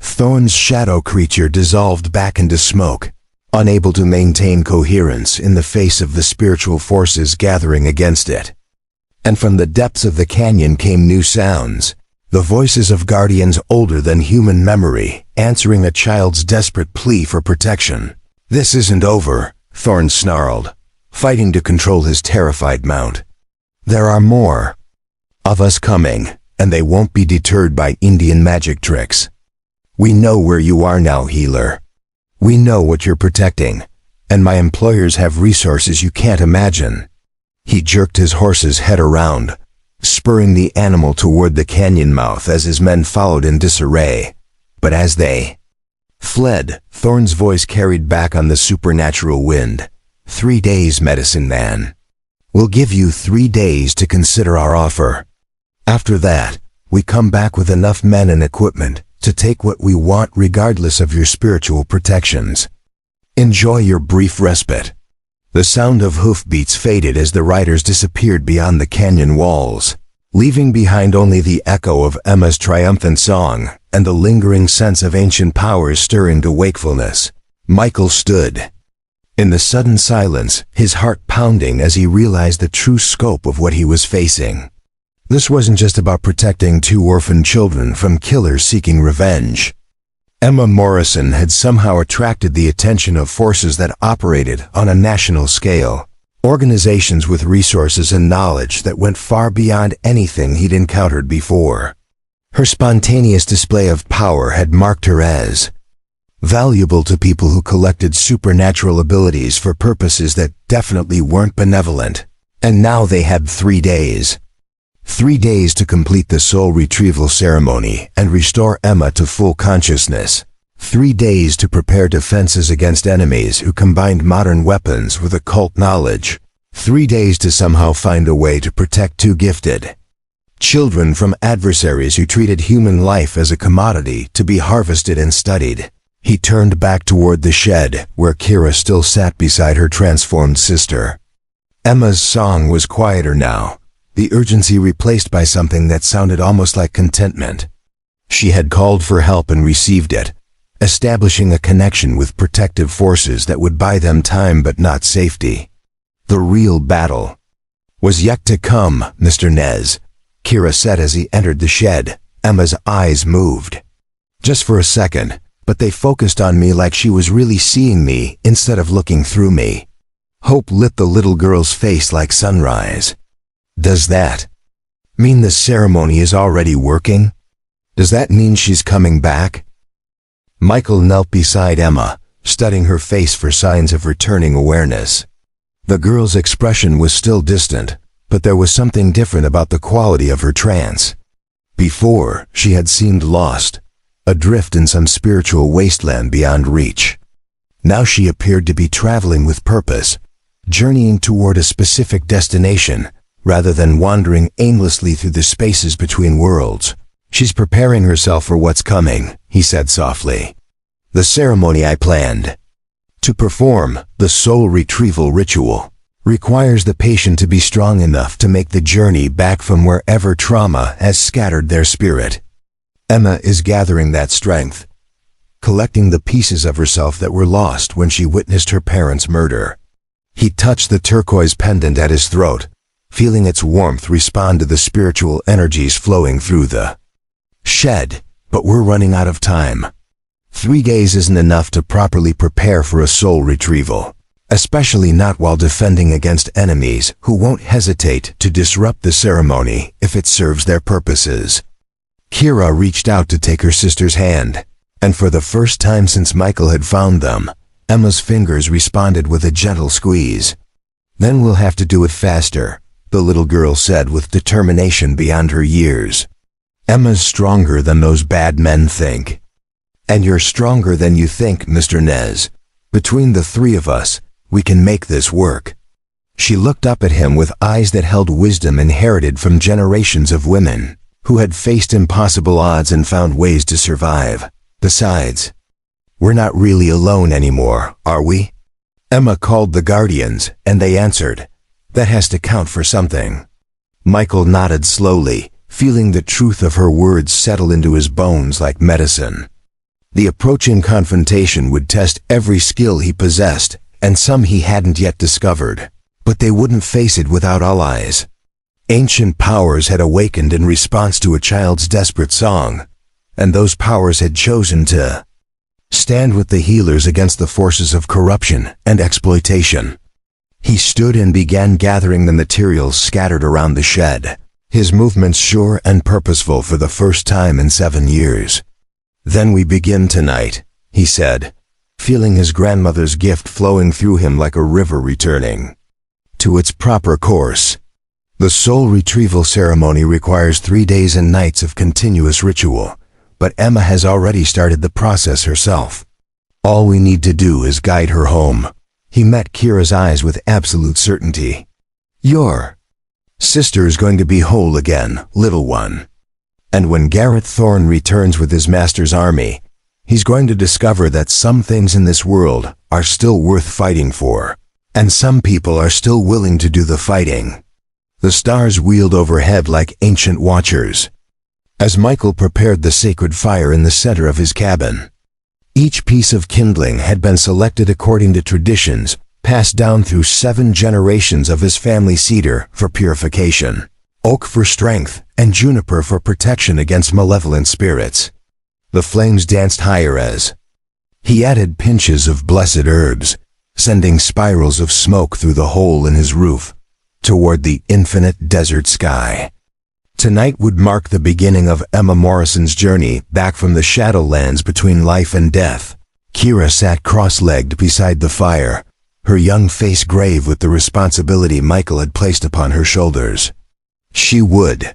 Thorn's shadow creature dissolved back into smoke, unable to maintain coherence in the face of the spiritual forces gathering against it. And from the depths of the canyon came new sounds, the voices of guardians older than human memory, answering a child's desperate plea for protection. "This isn't over," Thorn snarled, fighting to control his terrified mount. "There are more of us coming, and they won't be deterred by Indian magic tricks. We know where you are now, healer. We know what you're protecting, and my employers have resources you can't imagine." He jerked his horse's head around, spurring the animal toward the canyon mouth as his men followed in disarray. But as they fled, Thorn's voice carried back on the supernatural wind. 3 days, medicine man. We'll give you 3 days to consider our offer. After that, we come back with enough men and equipment to take what we want regardless of your spiritual protections. Enjoy your brief respite." The sound of hoofbeats faded as the riders disappeared beyond the canyon walls, leaving behind only the echo of Emma's triumphant song and the lingering sense of ancient powers stirring to wakefulness. Michael stood in the sudden silence, his heart pounding as he realized the true scope of what he was facing. This wasn't just about protecting 2 orphaned children from killers seeking revenge. Emma Morrison had somehow attracted the attention of forces that operated on a national scale, organizations with resources and knowledge that went far beyond anything he'd encountered before. Her spontaneous display of power had marked her as valuable to people who collected supernatural abilities for purposes that definitely weren't benevolent. And now they had 3 days. 3 days to complete the soul retrieval ceremony and restore Emma to full consciousness. 3 days to prepare defenses against enemies who combined modern weapons with occult knowledge. 3 days to somehow find a way to protect 2 gifted children from adversaries who treated human life as a commodity to be harvested and studied. He turned back toward the shed where Kira still sat beside her transformed sister. Emma's song was quieter now, the urgency replaced by something that sounded almost like contentment. She had called for help and received it, establishing a connection with protective forces that would buy them time but not safety. The real battle was yet to come, Mr. Nez, Kira said as he entered the shed. Emma's eyes moved. Just for a second, but they focused on me like she was really seeing me instead of looking through me. Hope lit the little girl's face like sunrise. "Does that mean the ceremony is already working? Does that mean she's coming back?" Michael knelt beside Emma, studying her face for signs of returning awareness. The girl's expression was still distant, but there was something different about the quality of her trance. Before, she had seemed lost, adrift in some spiritual wasteland beyond reach. Now she appeared to be traveling with purpose, journeying toward a specific destination, rather than wandering aimlessly through the spaces between worlds. "She's preparing herself for what's coming," he said softly. "The ceremony I planned to perform, the soul retrieval ritual, requires the patient to be strong enough to make the journey back from wherever trauma has scattered their spirit. Emma is gathering that strength, collecting the pieces of herself that were lost when she witnessed her parents' murder." He touched the turquoise pendant at his throat, feeling its warmth respond to the spiritual energies flowing through the shed. "But we're running out of time. 3 days isn't enough to properly prepare for a soul retrieval, especially not while defending against enemies who won't hesitate to disrupt the ceremony if it serves their purposes." Kira reached out to take her sister's hand, and for the first time since Michael had found them, Emma's fingers responded with a gentle squeeze. "Then we'll have to do it faster," the little girl said with determination beyond her years. "Emma's stronger than those bad men think. And you're stronger than you think, Mr. Nez. Between the 3 of us, we can make this work." She looked up at him with eyes that held wisdom inherited from generations of women who had faced impossible odds and found ways to survive. Besides, we're not really alone anymore, are we? Emma called the guardians, and they answered. That has to count for something. Michael nodded slowly, feeling the truth of her words settle into his bones like medicine. The approaching confrontation would test every skill he possessed, and some he hadn't yet discovered. But they wouldn't face it without allies. Ancient powers had awakened in response to a child's desperate song, and those powers had chosen to stand with the healers against the forces of corruption and exploitation. He stood and began gathering the materials scattered around the shed, his movements sure and purposeful for the first time in 7 years. Then we begin tonight, he said, feeling his grandmother's gift flowing through him like a river returning to its proper course. The soul retrieval ceremony requires 3 days and nights of continuous ritual, but Emma has already started the process herself. All we need to do is guide her home. He met Kira's eyes with absolute certainty. Your sister is going to be whole again, little one. And when Garrett Thorne returns with his master's army, he's going to discover that some things in this world are still worth fighting for, and some people are still willing to do the fighting. The stars wheeled overhead like ancient watchers as Michael prepared the sacred fire in the center of his cabin. Each piece of kindling had been selected according to traditions passed down through 7 generations of his family: cedar for purification, oak for strength, and juniper for protection against malevolent spirits. The flames danced higher as he added pinches of blessed herbs, sending spirals of smoke through the hole in his roof toward the infinite desert sky. Tonight would mark the beginning of Emma Morrison's journey back from the shadowlands between life and death. Kira sat cross-legged beside the fire, her young face grave with the responsibility Michael had placed upon her shoulders. She would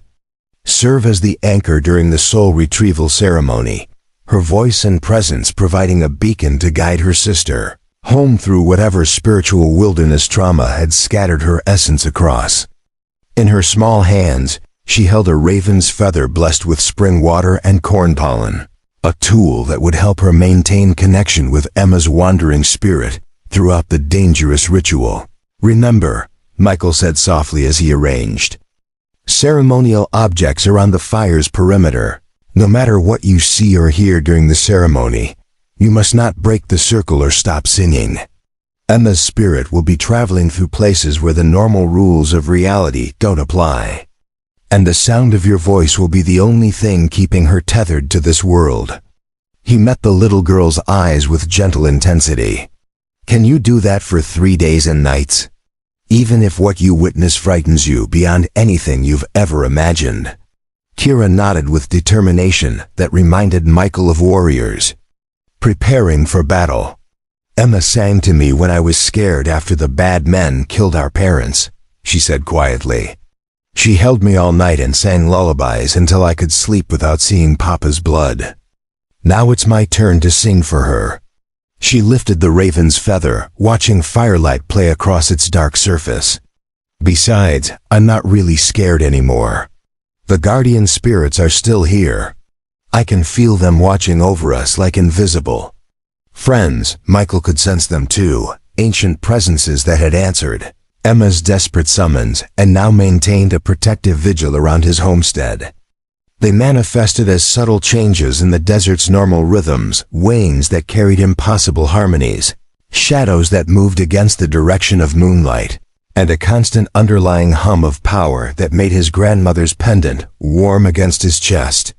serve as the anchor during the soul retrieval ceremony, her voice and presence providing a beacon to guide her sister home through whatever spiritual wilderness trauma had scattered her essence across. In her small hands, she held a raven's feather blessed with spring water and corn pollen, a tool that would help her maintain connection with Emma's wandering spirit throughout the dangerous ritual. Remember, Michael said softly as he arranged ceremonial objects around the fire's perimeter. No matter what you see or hear during the ceremony, you must not break the circle or stop singing. Emma's spirit will be traveling through places where the normal rules of reality don't apply, and the sound of your voice will be the only thing keeping her tethered to this world. He met the little girl's eyes with gentle intensity. Can you do that for 3 days and nights? Even if what you witness frightens you beyond anything you've ever imagined? Kira nodded with determination that reminded Michael of warriors preparing for battle. Emma sang to me when I was scared after the bad men killed our parents, she said quietly. She held me all night and sang lullabies until I could sleep without seeing Papa's blood. Now it's my turn to sing for her. She lifted the raven's feather, watching firelight play across its dark surface. Besides, I'm not really scared anymore. The guardian spirits are still here. I can feel them watching over us like invisible friends. Michael could sense them too, ancient presences that had answered Emma's desperate summons and now maintained a protective vigil around his homestead. They manifested as subtle changes in the desert's normal rhythms, wanes that carried impossible harmonies, shadows that moved against the direction of moonlight, and a constant underlying hum of power that made his grandmother's pendant warm against his chest.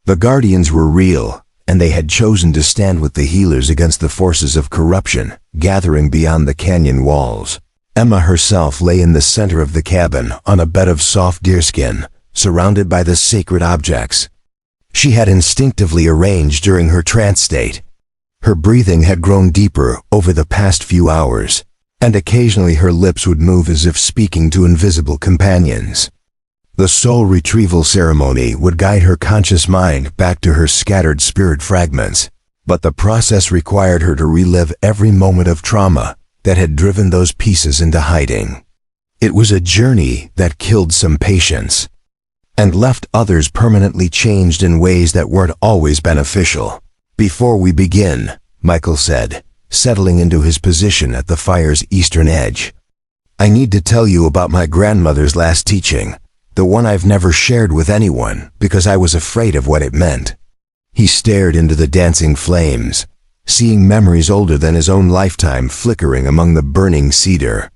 The guardians were real, and they had chosen to stand with the healers against the forces of corruption gathering beyond the canyon walls. Emma herself lay in the center of the cabin on a bed of soft deerskin, surrounded by the sacred objects she had instinctively arranged during her trance state. Her breathing had grown deeper over the past few hours, and occasionally her lips would move as if speaking to invisible companions. The soul retrieval ceremony would guide her conscious mind back to her scattered spirit fragments, but the process required her to relive every moment of trauma that had driven those pieces into hiding. It was a journey that killed some patience and left others permanently changed in ways that weren't always beneficial. "Before we begin," Michael said, settling into his position at the fire's eastern edge, "I need to tell you about my grandmother's last teaching, the one I've never shared with anyone because I was afraid of what it meant." He stared into the dancing flames, seeing memories older than his own lifetime flickering among the burning cedar.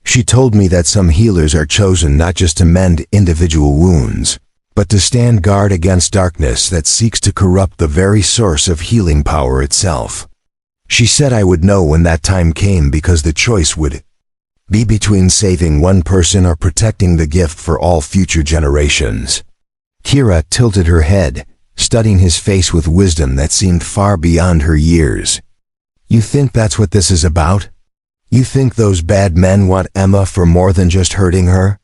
"She told me that some healers are chosen not just to mend individual wounds, but to stand guard against darkness that seeks to corrupt the very source of healing power itself. She said I would know when that time came because the choice would be between saving one person or protecting the gift for all future generations." Kira tilted her head, studying his face with wisdom that seemed far beyond her years. "You think that's what this is about? You think those bad men want Emma for more than just hurting her?"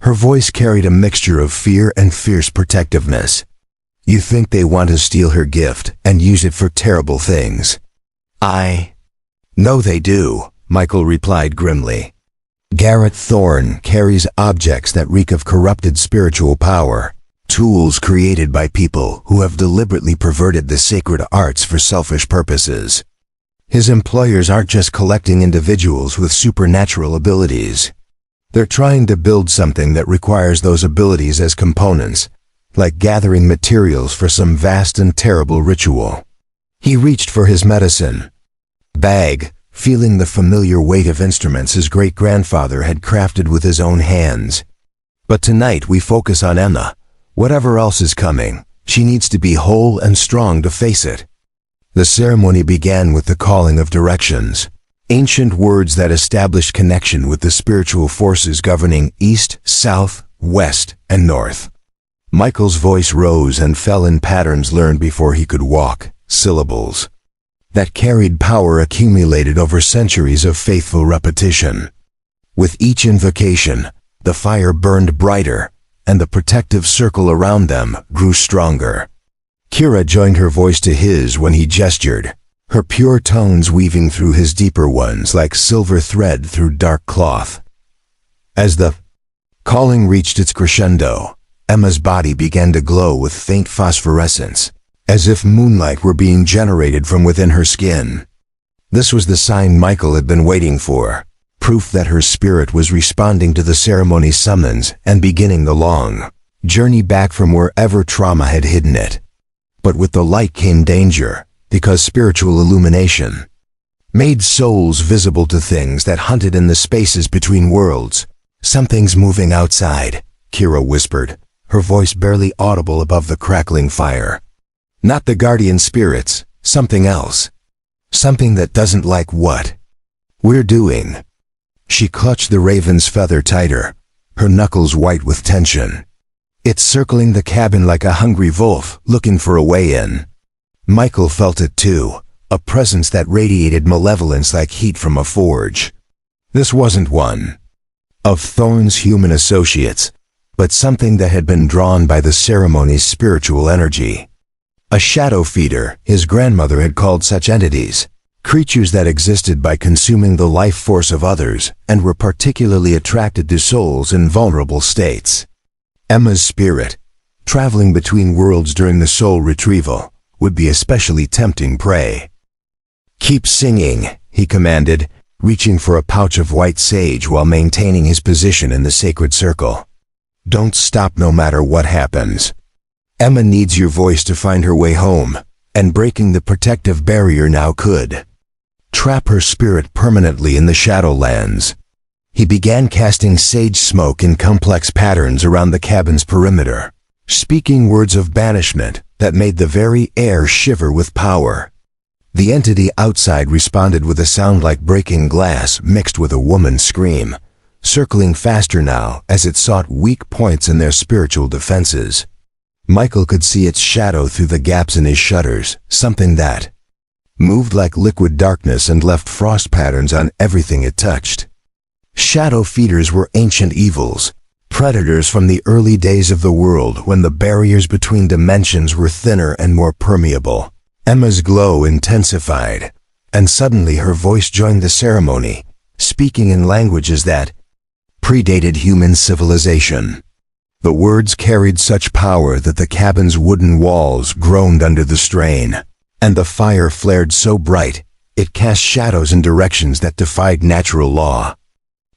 Her voice carried a mixture of fear and fierce protectiveness. "You think they want to steal her gift and use it for terrible things?" "I know they do," Michael replied grimly. "Garrett Thorne carries objects that reek of corrupted spiritual power, tools created by people who have deliberately perverted the sacred arts for selfish purposes. His employers aren't just collecting individuals with supernatural abilities. They're trying to build something that requires those abilities as components, like gathering materials for some vast and terrible ritual." He reached for his medicine bag, feeling the familiar weight of instruments his great-grandfather had crafted with his own hands. "But tonight we focus on Emma. Whatever else is coming, she needs to be whole and strong to face it." The ceremony began with the calling of directions, ancient words that established connection with the spiritual forces governing east, south, west, and north. Michael's voice rose and fell in patterns learned before he could walk, syllables that carried power accumulated over centuries of faithful repetition. With each invocation, the fire burned brighter, and the protective circle around them grew stronger. Kira joined her voice to his when he gestured, her pure tones weaving through his deeper ones like silver thread through dark cloth. As the calling reached its crescendo, Emma's body began to glow with faint phosphorescence, as if moonlight were being generated from within her skin. This was the sign Michael had been waiting for, proof that her spirit was responding to the ceremony's summons and beginning the long journey back from wherever trauma had hidden it. But with the light came danger, because spiritual illumination made souls visible to things that hunted in the spaces between worlds. "Something's moving outside," Kira whispered, her voice barely audible above the crackling fire. "Not the guardian spirits, something else. Something that doesn't like what we're doing." She clutched the raven's feather tighter, her knuckles white with tension. "It's circling the cabin like a hungry wolf, looking for a way in." Michael felt it too, a presence that radiated malevolence like heat from a forge. This wasn't one of Thorne's human associates, but something that had been drawn by the ceremony's spiritual energy. A shadow feeder, his grandmother had called such entities, creatures that existed by consuming the life force of others and were particularly attracted to souls in vulnerable states. Emma's spirit, traveling between worlds during the soul retrieval, would be especially tempting prey. "Keep singing," he commanded, reaching for a pouch of white sage while maintaining his position in the sacred circle. "Don't stop no matter what happens. Emma needs your voice to find her way home, and breaking the protective barrier now could trap her spirit permanently in the Shadowlands." He began casting sage smoke in complex patterns around the cabin's perimeter, speaking words of banishment that made the very air shiver with power. The entity outside responded with a sound like breaking glass mixed with a woman's scream, circling faster now as it sought weak points in their spiritual defenses. Michael could see its shadow through the gaps in his shutters, something that moved like liquid darkness and left frost patterns on everything it touched. Shadow feeders were ancient evils, predators from the early days of the world when the barriers between dimensions were thinner and more permeable. Emma's glow intensified, and suddenly her voice joined the ceremony, speaking in languages that predated human civilization. The words carried such power that the cabin's wooden walls groaned under the strain, and the fire flared so bright it cast shadows in directions that defied natural law.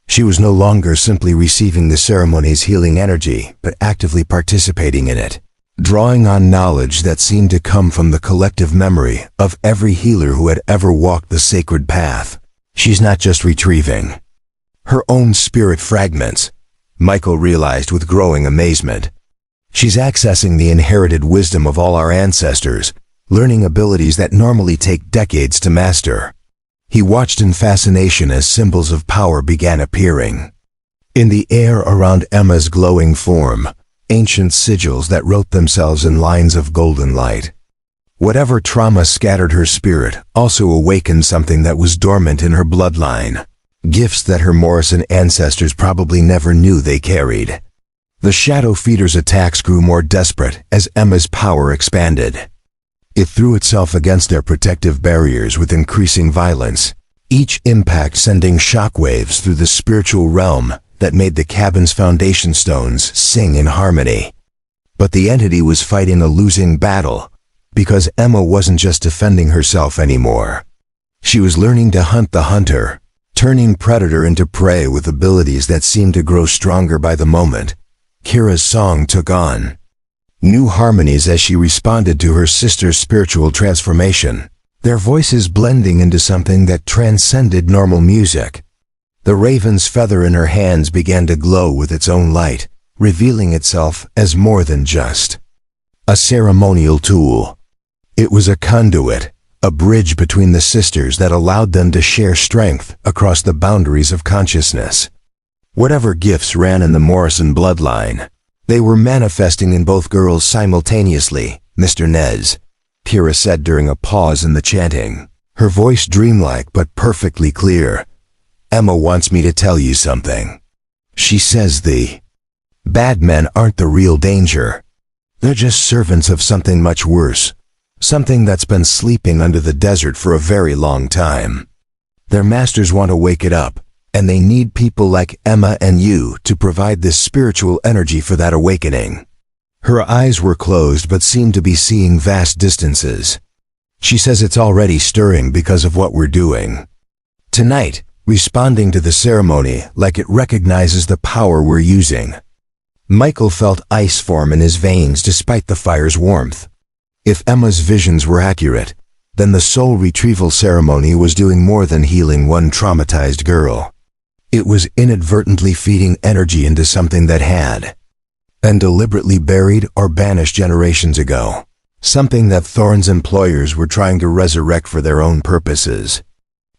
She was no longer simply receiving the ceremony's healing energy, but actively participating in it, drawing on knowledge that seemed to come from the collective memory of every healer who had ever walked the sacred path. She's not just retrieving her own spirit fragments, Michael realized with growing amazement. She's accessing the inherited wisdom of all our ancestors, learning abilities that normally take decades to master. He watched in fascination as symbols of power began appearing. In the air around Emma's glowing form, ancient sigils that wrote themselves in lines of golden light. Whatever trauma scattered her spirit also awakened something that was dormant in her bloodline. Gifts that her Morrison ancestors probably never knew they carried. The Shadow Feeder's attacks grew more desperate as Emma's power expanded. It threw itself against their protective barriers with increasing violence, each impact sending shockwaves through the spiritual realm that made the cabin's foundation stones sing in harmony. But the entity was fighting a losing battle, because Emma wasn't just defending herself anymore. She was learning to hunt the hunter, turning predator into prey with abilities that seemed to grow stronger by the moment. Kira's song took on new harmonies as she responded to her sister's spiritual transformation, their voices blending into something that transcended normal music. The raven's feather in her hands began to glow with its own light, revealing itself as more than just a ceremonial tool. It was a conduit, a bridge between the sisters that allowed them to share strength across the boundaries of consciousness. Whatever gifts ran in the Morrison bloodline, they were manifesting in both girls simultaneously, Mr. Nez, Kira said during a pause in the chanting, her voice dreamlike but perfectly clear. Emma wants me to tell you something. She says the bad men aren't the real danger. They're just servants of something much worse. Something that's been sleeping under the desert for a very long time. Their masters want to wake it up, and they need people like Emma and you to provide this spiritual energy for that awakening. Her eyes were closed but seemed to be seeing vast distances. She says it's already stirring because of what we're doing tonight, responding to the ceremony like it recognizes the power we're using. Michael felt ice form in his veins despite the fire's warmth. If Emma's visions were accurate, then the soul retrieval ceremony was doing more than healing one traumatized girl. It was inadvertently feeding energy into something that had been deliberately buried or banished generations ago. Something that Thorne's employers were trying to resurrect for their own purposes.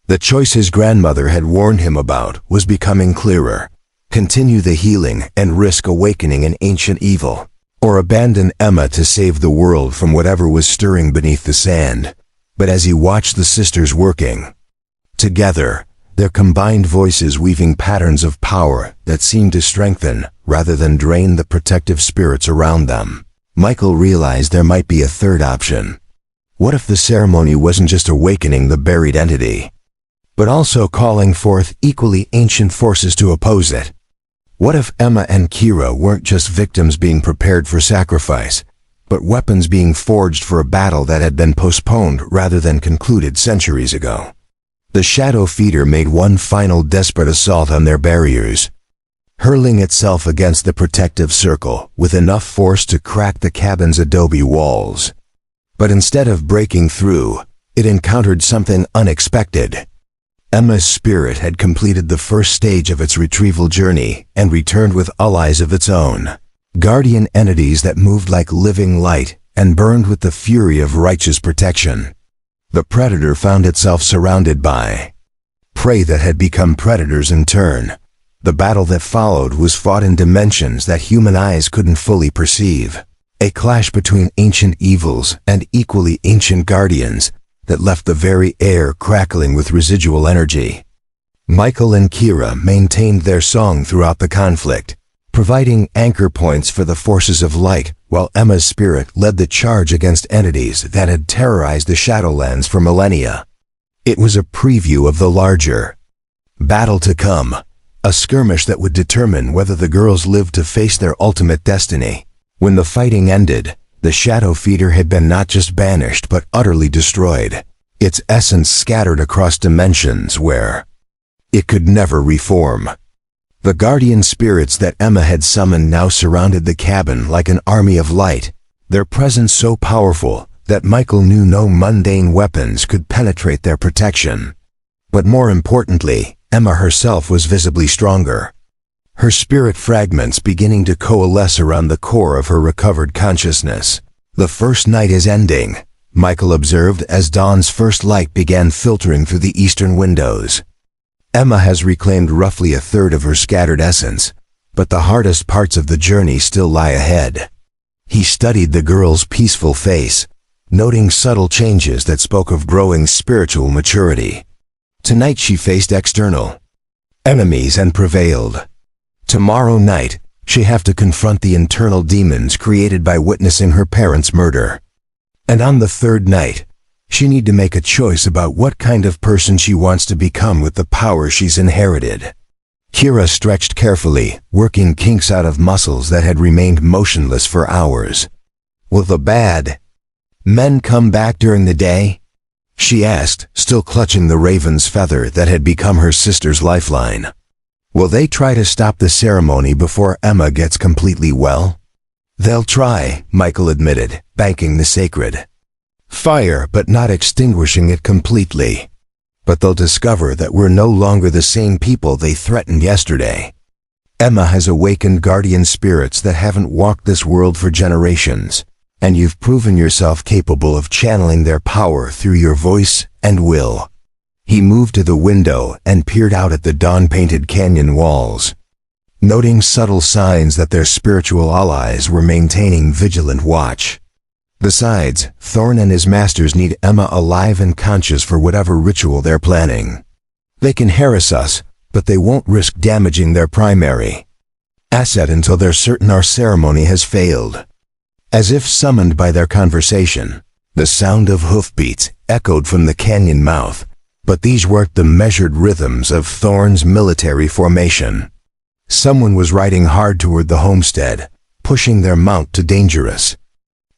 The choice his grandmother had warned him about was becoming clearer. Continue the healing and risk awakening an ancient evil, or abandon Emma to save the world from whatever was stirring beneath the sand. But as he watched the sisters working together, their combined voices weaving patterns of power that seemed to strengthen rather than drain the protective spirits around them, Michael realized there might be a third option. What if the ceremony wasn't just awakening the buried entity, but also calling forth equally ancient forces to oppose it? What if Emma and Kira weren't just victims being prepared for sacrifice, but weapons being forged for a battle that had been postponed rather than concluded centuries ago? The Shadow Feeder made one final desperate assault on their barriers, hurling itself against the protective circle with enough force to crack the cabin's adobe walls. But instead of breaking through, it encountered something unexpected. Emma's spirit had completed the first stage of its retrieval journey and returned with allies of its own, guardian entities that moved like living light and burned with the fury of righteous protection. The predator found itself surrounded by prey that had become predators in turn. The battle that followed was fought in dimensions that human eyes couldn't fully perceive, a clash between ancient evils and equally ancient guardians that left the very air crackling with residual energy. Michael and Kira maintained their song throughout the conflict, providing anchor points for the forces of light, while Emma's spirit led the charge against entities that had terrorized the Shadowlands for millennia. It was a preview of the larger battle to come, a skirmish that would determine whether the girls lived to face their ultimate destiny. When the fighting ended, the shadow feeder had been not just banished but utterly destroyed, its essence scattered across dimensions where it could never reform. The guardian spirits that Emma had summoned now surrounded the cabin like an army of light, their presence so powerful that Michael knew no mundane weapons could penetrate their protection. But more importantly, Emma herself was visibly stronger, her spirit fragments beginning to coalesce around the core of her recovered consciousness. "The first night is ending," Michael observed as dawn's first light began filtering through the eastern windows. "Emma has reclaimed roughly a third of her scattered essence, but the hardest parts of the journey still lie ahead." He studied the girl's peaceful face, noting subtle changes that spoke of growing spiritual maturity. Tonight she faced external enemies and prevailed. Tomorrow night, she'd have to confront the internal demons created by witnessing her parents' murder. And on the third night, she need to make a choice about what kind of person she wants to become with the power she's inherited. Kira stretched carefully, working kinks out of muscles that had remained motionless for hours. "Will the bad men come back during the day?" she asked, still clutching the raven's feather that had become her sister's lifeline. "Will they try to stop the ceremony before Emma gets completely well?" "They'll try," Michael admitted, banking the sacred fire but not extinguishing it completely. "But they'll discover that we're no longer the same people they threatened yesterday. Emma has awakened guardian spirits that haven't walked this world for generations, and you've proven yourself capable of channeling their power through your voice and will." He moved to the window and peered out at the dawn-painted canyon walls, noting subtle signs that their spiritual allies were maintaining vigilant watch. Besides, Thorn and his masters need Emma alive and conscious for whatever ritual they're planning. "They can harass us, but they won't risk damaging their primary asset until they're certain our ceremony has failed." As if summoned by their conversation, the sound of hoofbeats echoed from the canyon mouth, but these weren't the measured rhythms of Thorn's military formation. Someone was riding hard toward the homestead, pushing their mount to dangerous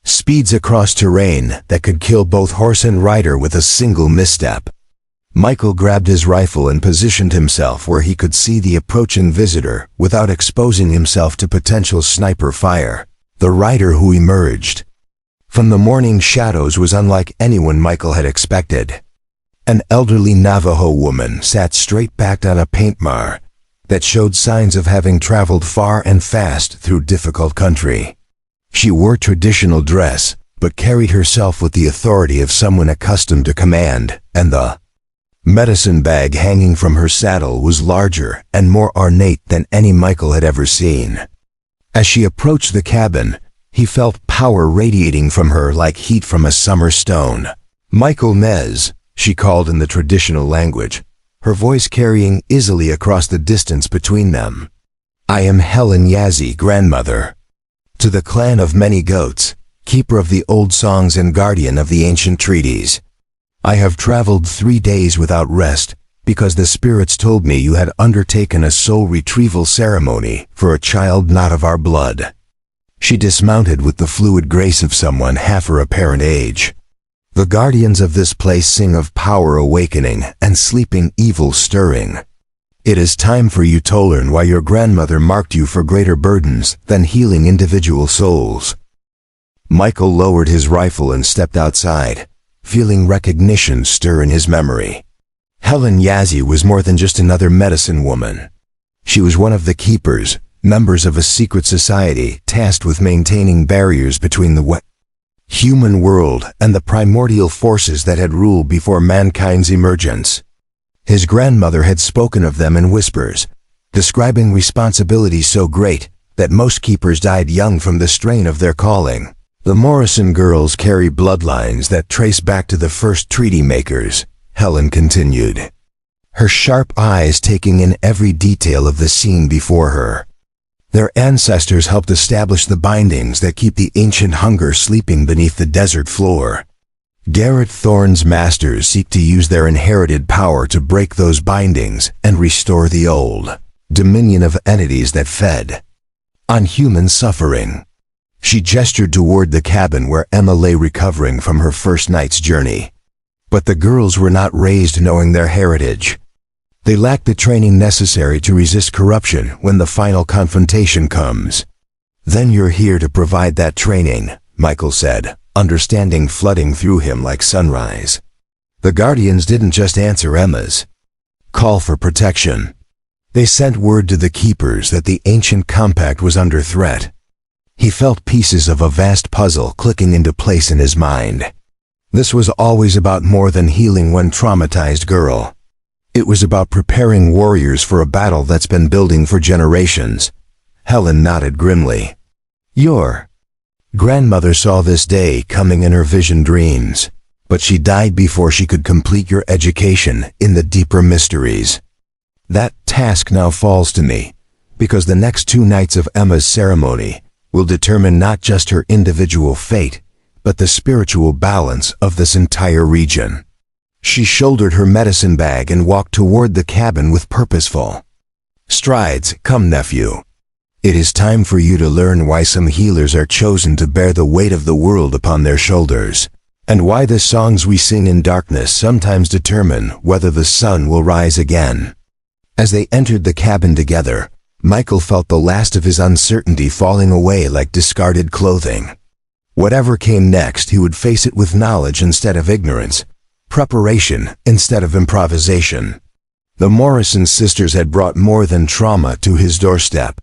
speeds across terrain that could kill both horse and rider with a single misstep. Michael grabbed his rifle and positioned himself where he could see the approaching visitor without exposing himself to potential sniper fire. The rider who emerged from the morning shadows was unlike anyone Michael had expected. An elderly Navajo woman sat straight-backed on a paint mar that showed signs of having traveled far and fast through difficult country. She wore traditional dress, but carried herself with the authority of someone accustomed to command, and the medicine bag hanging from her saddle was larger and more ornate than any Michael had ever seen. As she approached the cabin, he felt power radiating from her like heat from a summer stone. "Michael Nez," she called in the traditional language, her voice carrying easily across the distance between them. "I am Helen Yazzie, grandmother to the clan of many goats, keeper of the old songs and guardian of the ancient treaties. I have traveled 3 days without rest because the spirits told me you had undertaken a soul retrieval ceremony for a child not of our blood." She dismounted with the fluid grace of someone half her apparent age. "The guardians of this place sing of power awakening and sleeping evil stirring. It is time for you to learn why your grandmother marked you for greater burdens than healing individual souls." Michael lowered his rifle and stepped outside, feeling recognition stir in his memory. Helen Yazzie was more than just another medicine woman. She was one of the keepers, members of a secret society tasked with maintaining barriers between the human world and the primordial forces that had ruled before mankind's emergence. His grandmother had spoken of them in whispers, describing responsibilities so great that most keepers died young from the strain of their calling. "The Morrison girls carry bloodlines that trace back to the first treaty makers," Helen continued, her sharp eyes taking in every detail of the scene before her. "Their ancestors helped establish the bindings that keep the ancient hunger sleeping beneath the desert floor. Garrett Thorne's masters seek to use their inherited power to break those bindings and restore the old dominion of entities that fed on human suffering. She gestured toward the cabin where Emma lay recovering from her first night's journey. But the girls were not raised knowing their heritage. They lacked the training necessary to resist corruption when the final confrontation comes. Then you're here to provide that training, Michael said, understanding flooding through him like sunrise. The Guardians didn't just answer Emma's call for protection. They sent word to the Keepers that the ancient compact was under threat. He felt pieces of a vast puzzle clicking into place in his mind. This was always about more than healing one traumatized girl. It was about preparing warriors for a battle that's been building for generations. Helen nodded grimly. Your grandmother saw this day coming in her vision dreams, but she died before she could complete your education in the deeper mysteries. That task now falls to me, because the next 2 nights of Emma's ceremony will determine not just her individual fate, but the spiritual balance of this entire region. She shouldered her medicine bag and walked toward the cabin with purposeful strides. Come, nephew. It is time for you to learn why some healers are chosen to bear the weight of the world upon their shoulders, and why the songs we sing in darkness sometimes determine whether the sun will rise again. As they entered the cabin together, Michael felt the last of his uncertainty falling away like discarded clothing. Whatever came next, he would face it with knowledge instead of ignorance, preparation instead of improvisation. The Morrison sisters had brought more than trauma to his doorstep.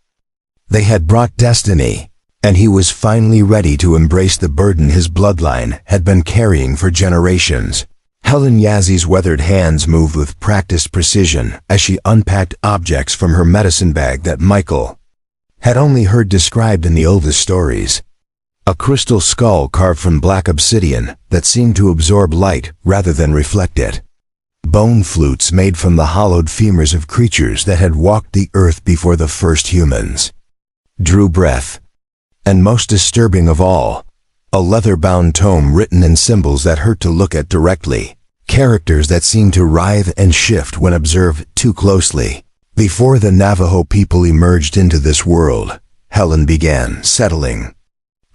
They had brought destiny, and he was finally ready to embrace the burden his bloodline had been carrying for generations. Helen Yazie's weathered hands moved with practiced precision as she unpacked objects from her medicine bag that Michael had only heard described in the oldest stories. A crystal skull carved from black obsidian that seemed to absorb light rather than reflect it. Bone flutes made from the hollowed femurs of creatures that had walked the earth before the first humans drew breath. And most disturbing of all, a leather-bound tome written in symbols that hurt to look at directly, characters that seemed to writhe and shift when observed too closely. Before the Navajo people emerged into this world, Helen began settling.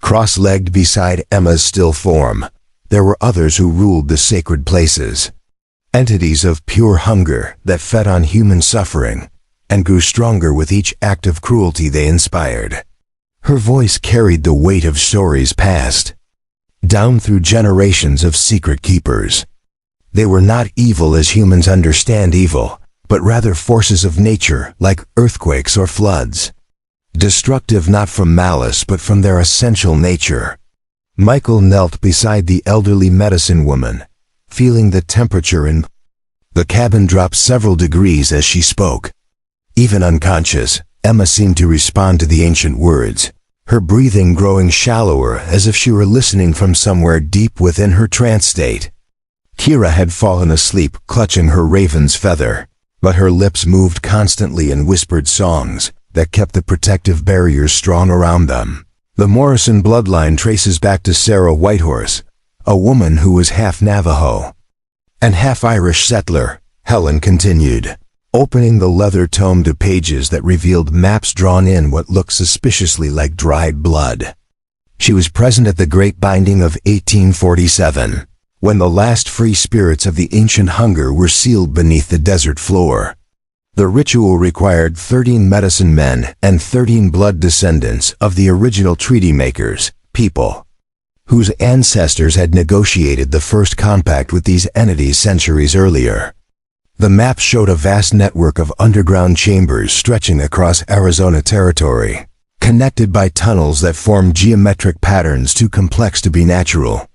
Cross-legged beside Emma's still form, there were others who ruled the sacred places. Entities of pure hunger that fed on human suffering and grew stronger with each act of cruelty they inspired. Her voice carried the weight of stories past, down through generations of secret keepers. They were not evil as humans understand evil, but rather forces of nature like earthquakes or floods. Destructive not from malice but from their essential nature. Michael knelt beside the elderly medicine woman, feeling the temperature in the cabin drop several degrees as she spoke. Even unconscious, Emma seemed to respond to the ancient words, her breathing growing shallower as if she were listening from somewhere deep within her trance state. Kira had fallen asleep clutching her raven's feather, but her lips moved constantly in whispered songs that kept the protective barriers strong around them. The Morrison bloodline traces back to Sarah Whitehorse, a woman who was half Navajo and half Irish settler, Helen continued, opening the leather tome to pages that revealed maps drawn in what looked suspiciously like dried blood. She was present at the Great Binding of 1847, when the last free spirits of the ancient hunger were sealed beneath the desert floor. The ritual required 13 medicine men and 13 blood descendants of the original treaty makers, people whose ancestors had negotiated the first compact with these entities centuries earlier. The map showed a vast network of underground chambers stretching across Arizona territory, connected by tunnels that formed geometric patterns too complex to be natural.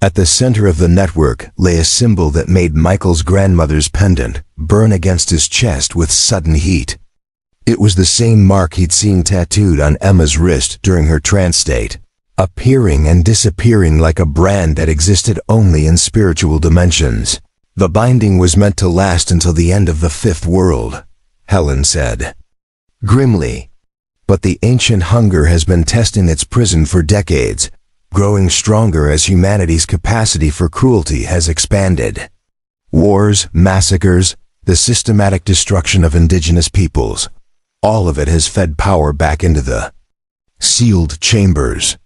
At the center of the network lay a symbol that made Michael's grandmother's pendant burn against his chest with sudden heat. It was the same mark he'd seen tattooed on Emma's wrist during her trance state, appearing and disappearing like a brand that existed only in spiritual dimensions. The binding was meant to last until the end of the fifth world, Helen said grimly. But the ancient hunger has been testing its prison for decades, growing stronger as humanity's capacity for cruelty has expanded. Wars, massacres, the systematic destruction of indigenous peoples, All of it has fed power back into the sealed chambers.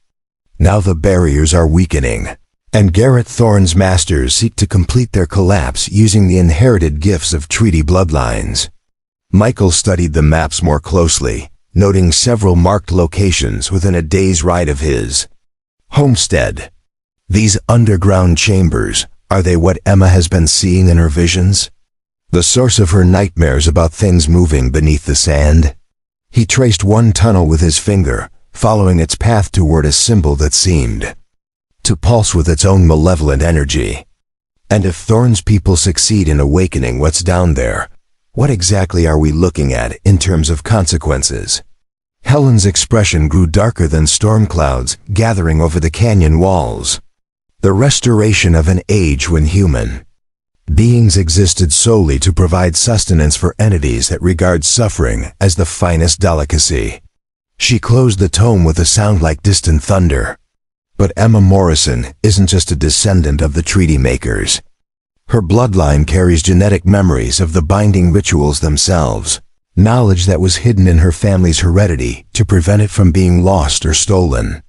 Now the barriers are weakening, and Garrett Thorne's masters seek to complete their collapse using the inherited gifts of treaty bloodlines. Michael studied the maps more closely, noting several marked locations within a day's ride of his homestead. These underground chambers, are they what Emma has been seeing in her visions? The source of her nightmares about things moving beneath the sand? He traced one tunnel with his finger, following its path toward a symbol that seemed to pulse with its own malevolent energy. And if Thorne's people succeed in awakening what's down there, what exactly are we looking at in terms of consequences? Helen's expression grew darker than storm clouds gathering over the canyon walls. The restoration of an age when human beings existed solely to provide sustenance for entities that regard suffering as the finest delicacy. She closed the tome with a sound like distant thunder. But Emma Morrison isn't just a descendant of the treaty makers. Her bloodline carries genetic memories of the binding rituals themselves, knowledge that was hidden in her family's heredity to prevent it from being lost or stolen.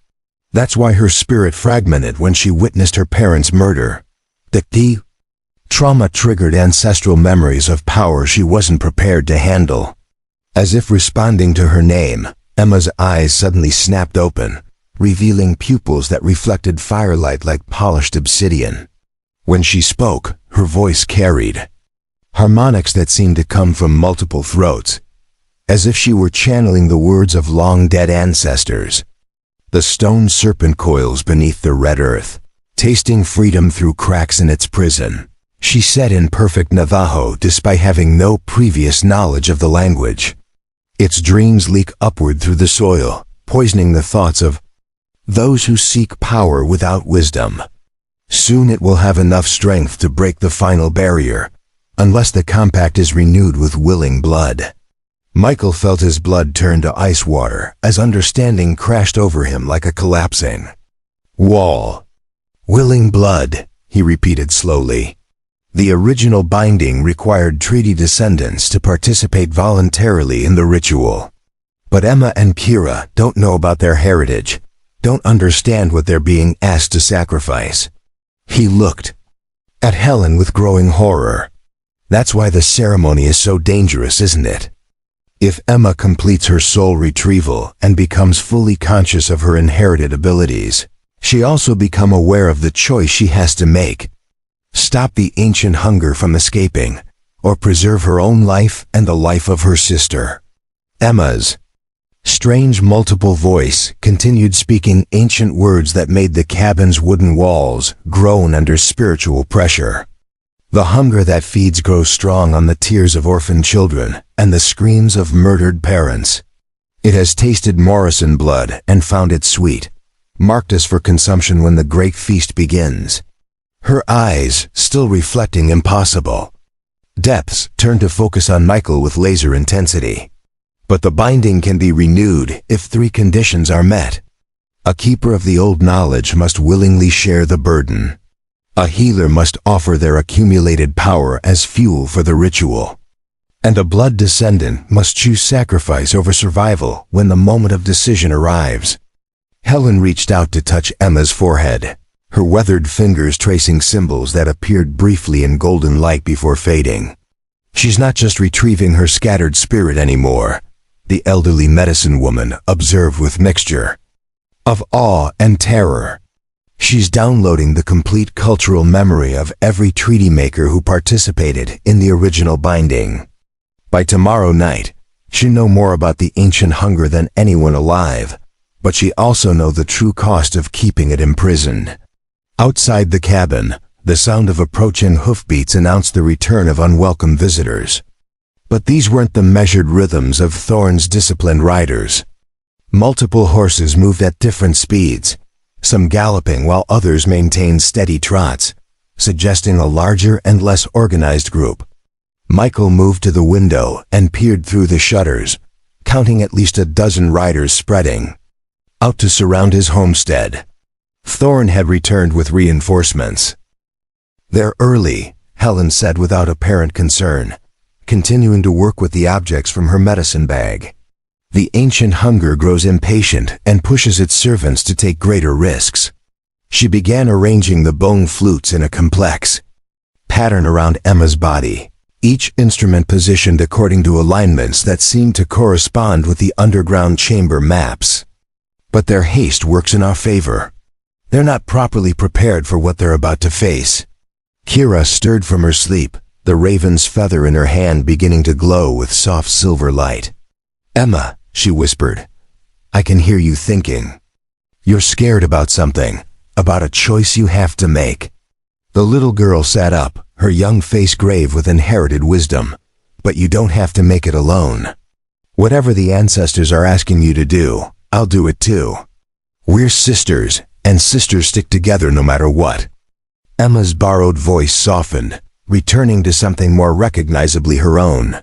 That's why her spirit fragmented when she witnessed her parents' murder. The trauma triggered ancestral memories of power she wasn't prepared to handle. As if responding to her name, Emma's eyes suddenly snapped open, revealing pupils that reflected firelight like polished obsidian. When she spoke, her voice carried harmonics that seemed to come from multiple throats, as if she were channeling the words of long-dead ancestors. The stone serpent coils beneath the red earth, tasting freedom through cracks in its prison. She said in perfect Navajo despite having no previous knowledge of the language. Its dreams leak upward through the soil, poisoning the thoughts of those who seek power without wisdom. Soon it will have enough strength to break the final barrier, unless the compact is renewed with willing blood. Michael felt his blood turn to ice water as understanding crashed over him like a collapsing wall. Willing blood, he repeated slowly. The original binding required treaty descendants to participate voluntarily in the ritual. But Emma and Kira don't know about their heritage, don't understand what they're being asked to sacrifice. He looked at Helen with growing horror. That's why the ceremony is so dangerous, isn't it? If Emma completes her soul retrieval and becomes fully conscious of her inherited abilities, she also becomes aware of the choice she has to make. Stop the ancient hunger from escaping, or preserve her own life and the life of her sister. Emma's strange multiple voice continued speaking ancient words that made the cabin's wooden walls groan under spiritual pressure. The hunger that feeds grows strong on the tears of orphaned children and the screams of murdered parents. It has tasted Morrison blood and found it sweet, marked as for consumption when the great feast begins. Her eyes, still reflecting impossible depths, turned to focus on Michael with laser intensity. But the binding can be renewed if 3 conditions are met. A keeper of the old knowledge must willingly share the burden. A healer must offer their accumulated power as fuel for the ritual. And a blood descendant must choose sacrifice over survival when the moment of decision arrives. Helen reached out to touch Emma's forehead, her weathered fingers tracing symbols that appeared briefly in golden light before fading. She's not just retrieving her scattered spirit anymore, the elderly medicine woman observed with mixture of awe and terror. She's downloading the complete cultural memory of every treaty maker who participated in the original binding. By tomorrow night, she'll know more about the ancient hunger than anyone alive, but she also know the true cost of keeping it imprisoned. Outside the cabin, the sound of approaching hoofbeats announced the return of unwelcome visitors. But these weren't the measured rhythms of Thorne's disciplined riders. Multiple horses moved at different speeds, some galloping while others maintained steady trots, suggesting a larger and less organized group. Michael moved to the window and peered through the shutters, counting at least a dozen riders spreading out to surround his homestead. Thorne had returned with reinforcements. "They're early," Helen said without apparent concern, continuing to work with the objects from her medicine bag. The ancient hunger grows impatient and pushes its servants to take greater risks. She began arranging the bone flutes in a complex pattern around Emma's body, each instrument positioned according to alignments that seemed to correspond with the underground chamber maps. But their haste works in our favor. They're not properly prepared for what they're about to face. Kira stirred from her sleep, the raven's feather in her hand beginning to glow with soft silver light. "Emma," she whispered, "I can hear you thinking. You're scared about something, about a choice you have to make." The little girl sat up, her young face grave with inherited wisdom. "But you don't have to make it alone. Whatever the ancestors are asking you to do, I'll do it too. We're sisters, and sisters stick together no matter what." Emma's borrowed voice softened, returning to something more recognizably her own.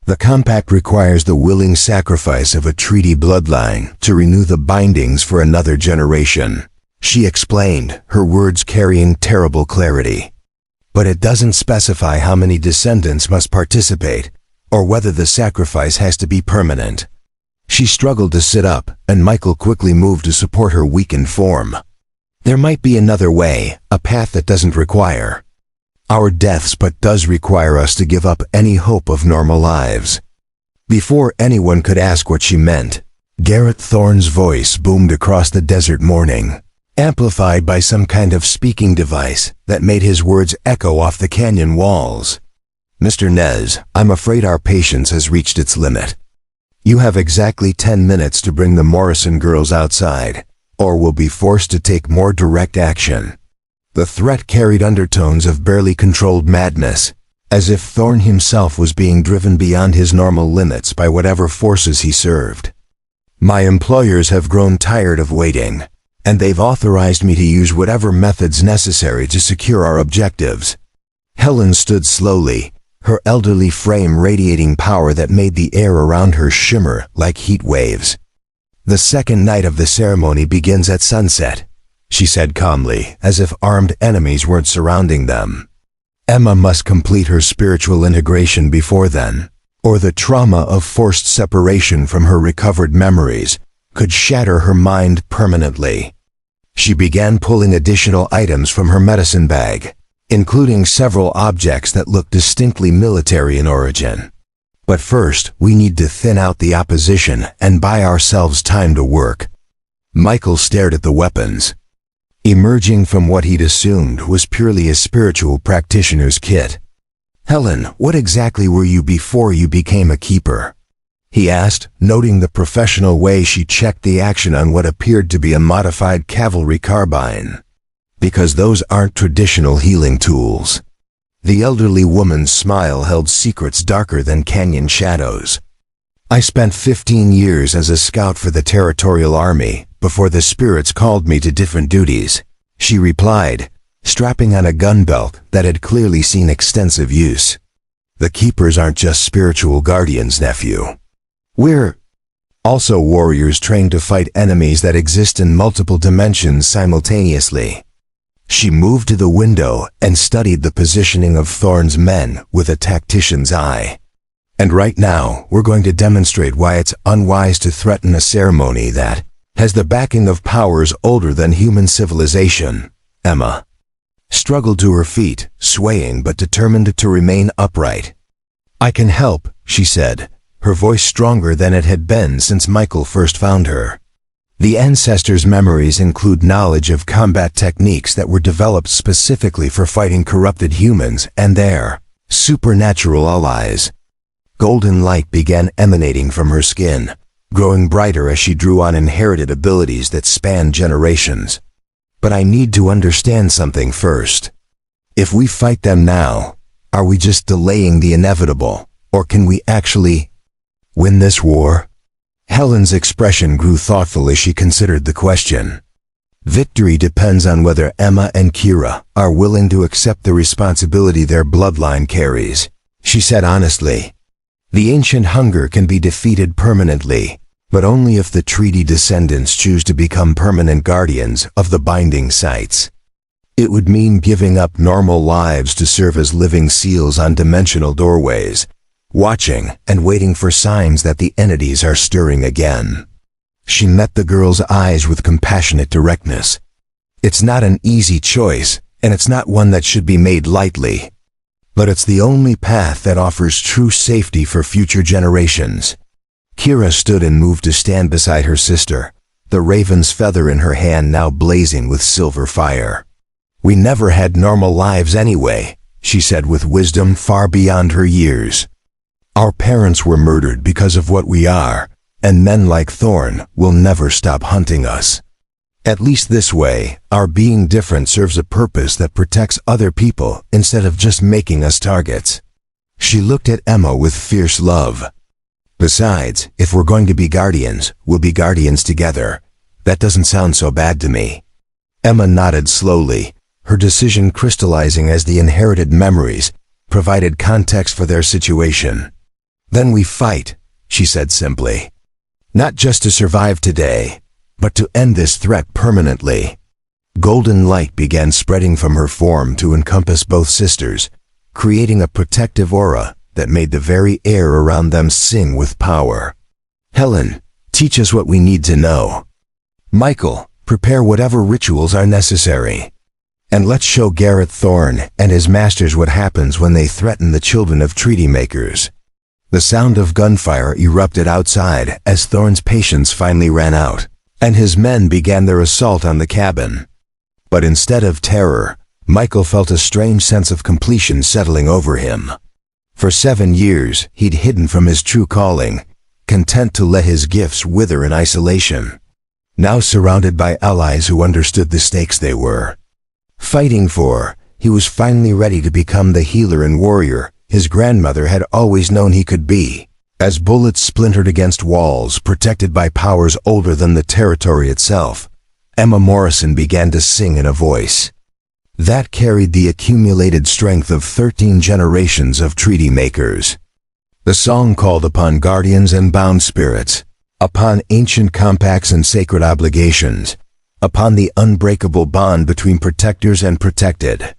"The compact requires the willing sacrifice of a treaty bloodline to renew the bindings for another generation," she explained, her words carrying terrible clarity. "But it doesn't specify how many descendants must participate, or whether the sacrifice has to be permanent." She struggled to sit up, and Michael quickly moved to support her weakened form. "There might be another way, a path that doesn't require our deaths but does require us to give up any hope of normal lives." Before anyone could ask what she meant, Garrett Thorne's voice boomed across the desert morning, amplified by some kind of speaking device that made his words echo off the canyon walls. "Mr. Nez, I'm afraid our patience has reached its limit. You have exactly 10 minutes to bring the Morrison girls outside, or we'll be forced to take more direct action." The threat carried undertones of barely controlled madness, as if Thorne himself was being driven beyond his normal limits by whatever forces he served. "My employers have grown tired of waiting, and they've authorized me to use whatever methods necessary to secure our objectives." Helen stood slowly, her elderly frame radiating power that made the air around her shimmer like heat waves. "The second night of the ceremony begins at sunset," she said calmly, as if armed enemies weren't surrounding them. "Emma must complete her spiritual integration before then, or the trauma of forced separation from her recovered memories could shatter her mind permanently." She began pulling additional items from her medicine bag, including several objects that looked distinctly military in origin. "But first, we need to thin out the opposition and buy ourselves time to work." Michael stared at the weapons. Emerging from what he'd assumed was purely a spiritual practitioner's kit. "Helen, what exactly were you before you became a keeper?" he asked, noting the professional way she checked the action on what appeared to be a modified cavalry carbine. "Because those aren't traditional healing tools." The elderly woman's smile held secrets darker than canyon shadows. "I spent 15 years as a scout for the Territorial Army before the spirits called me to different duties," she replied, strapping on a gun belt that had clearly seen extensive use. "The keepers aren't just spiritual guardians, nephew. We're also warriors trained to fight enemies that exist in multiple dimensions simultaneously." She moved to the window and studied the positioning of Thorne's men with a tactician's eye. "And right now, we're going to demonstrate why it's unwise to threaten a ceremony that has the backing of powers older than human civilization." Emma struggled to her feet, swaying but determined to remain upright. "I can help," she said, her voice stronger than it had been since Michael first found her. "The ancestors' memories include knowledge of combat techniques that were developed specifically for fighting corrupted humans and their supernatural allies." Golden light began emanating from her skin, growing brighter as she drew on inherited abilities that spanned generations. "But I need to understand something first. If we fight them now, are we just delaying the inevitable, or can we actually win this war?" Helen's expression grew thoughtful as she considered the question. "Victory depends on whether Emma and Kira are willing to accept the responsibility their bloodline carries," she said honestly. "The ancient hunger can be defeated permanently, but only if the treaty descendants choose to become permanent guardians of the binding sites. It would mean giving up normal lives to serve as living seals on dimensional doorways, watching and waiting for signs that the entities are stirring again. She met the girl's eyes with compassionate directness. It's not an easy choice, and it's not one that should be made lightly. But it's the only path that offers true safety for future generations. Kira stood and moved to stand beside her sister, the raven's feather in her hand now blazing with silver fire. "We never had normal lives anyway," she said with wisdom far beyond her years. "Our parents were murdered because of what we are, and men like Thorn will never stop hunting us. At least this way, our being different serves a purpose that protects other people instead of just making us targets." She looked at Emma with fierce love. "Besides, if we're going to be guardians, we'll be guardians together. That doesn't sound so bad to me." Emma nodded slowly, her decision crystallizing as the inherited memories provided context for their situation. "Then we fight," she said simply. "Not just to survive today, but to end this threat permanently." Golden light began spreading from her form to encompass both sisters, creating a protective aura that made the very air around them sing with power. "Helen, teach us what we need to know. Michael, prepare whatever rituals are necessary. And let's show Garrett Thorn and his masters what happens when they threaten the children of treaty makers." The sound of gunfire erupted outside as Thorn's patience finally ran out, and his men began their assault on the cabin. But instead of terror, Michael felt a strange sense of completion settling over him. For 7 years, he'd hidden from his true calling, content to let his gifts wither in isolation. Now surrounded by allies who understood the stakes they were fighting for, he was finally ready to become the healer and warrior his grandmother had always known he could be. As bullets splintered against walls protected by powers older than the territory itself, Emma Morrison began to sing in a voice that carried the accumulated strength of 13 generations of treaty makers. The song called upon guardians and bound spirits, upon ancient compacts and sacred obligations, upon the unbreakable bond between protectors and protected.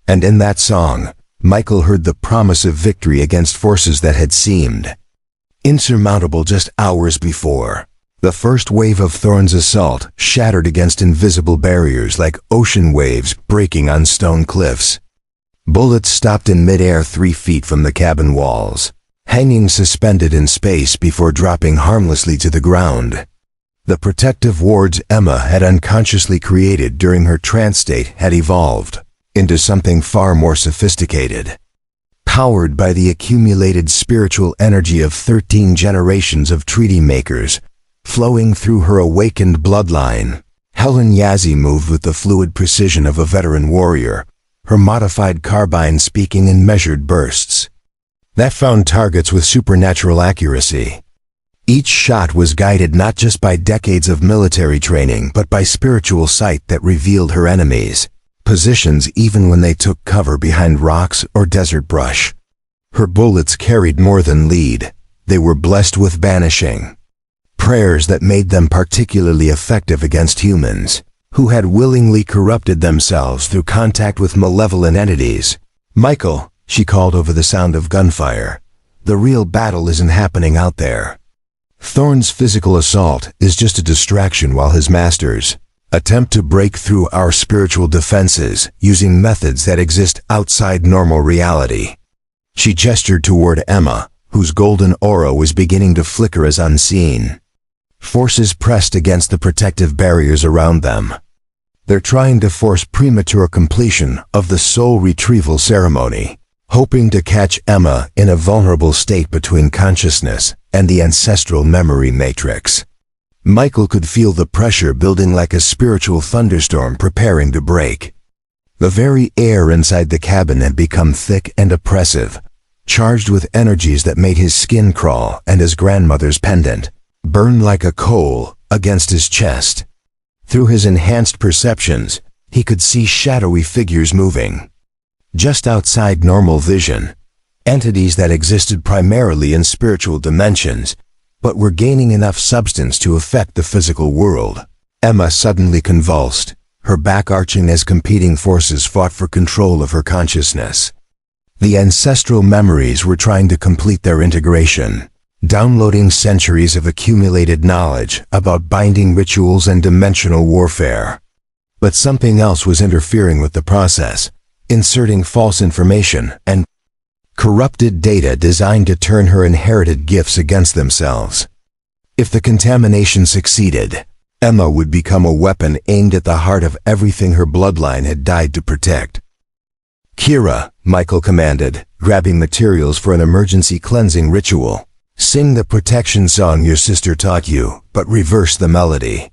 And in that song, Michael heard the promise of victory against forces that had seemed insurmountable just hours before. The first wave of Thorn's assault shattered against invisible barriers like ocean waves breaking on stone cliffs. Bullets stopped in midair 3 feet from the cabin walls, hanging suspended in space before dropping harmlessly to the ground. The protective wards Emma had unconsciously created during her trance state had evolved into something far more sophisticated. Powered by the accumulated spiritual energy of 13 generations of treaty makers, flowing through her awakened bloodline, Helen Yazzie moved with the fluid precision of a veteran warrior, her modified carbine speaking in measured bursts that found targets with supernatural accuracy. Each shot was guided not just by decades of military training but by spiritual sight that revealed her enemies' positions even when they took cover behind rocks or desert brush. Her bullets carried more than lead. They were blessed with banishing prayers that made them particularly effective against humans who had willingly corrupted themselves through contact with malevolent entities. "Michael," she called over the sound of gunfire, "the real battle isn't happening out there. Thorn's physical assault is just a distraction while his masters attempt to break through our spiritual defenses using methods that exist outside normal reality." She gestured toward Emma, whose golden aura was beginning to flicker as unseen forces pressed against the protective barriers around them. "They're trying to force premature completion of the soul retrieval ceremony, hoping to catch Emma in a vulnerable state between consciousness and the ancestral memory matrix." Michael could feel the pressure building like a spiritual thunderstorm preparing to break. The very air inside the cabin had become thick and oppressive, charged with energies that made his skin crawl and his grandmother's pendant burn like a coal against his chest. Through his enhanced perceptions, he could see shadowy figures moving just outside normal vision, entities that existed primarily in spiritual dimensions, but were gaining enough substance to affect the physical world. Emma suddenly convulsed, her back arching as competing forces fought for control of her consciousness. The ancestral memories were trying to complete their integration, downloading centuries of accumulated knowledge about binding rituals and dimensional warfare. But something else was interfering with the process, inserting false information and corrupted data designed to turn her inherited gifts against themselves. If the contamination succeeded, Emma would become a weapon aimed at the heart of everything her bloodline had died to protect. "Kira," Michael commanded, grabbing materials for an emergency cleansing ritual. "Sing the protection song your sister taught you, but reverse the melody.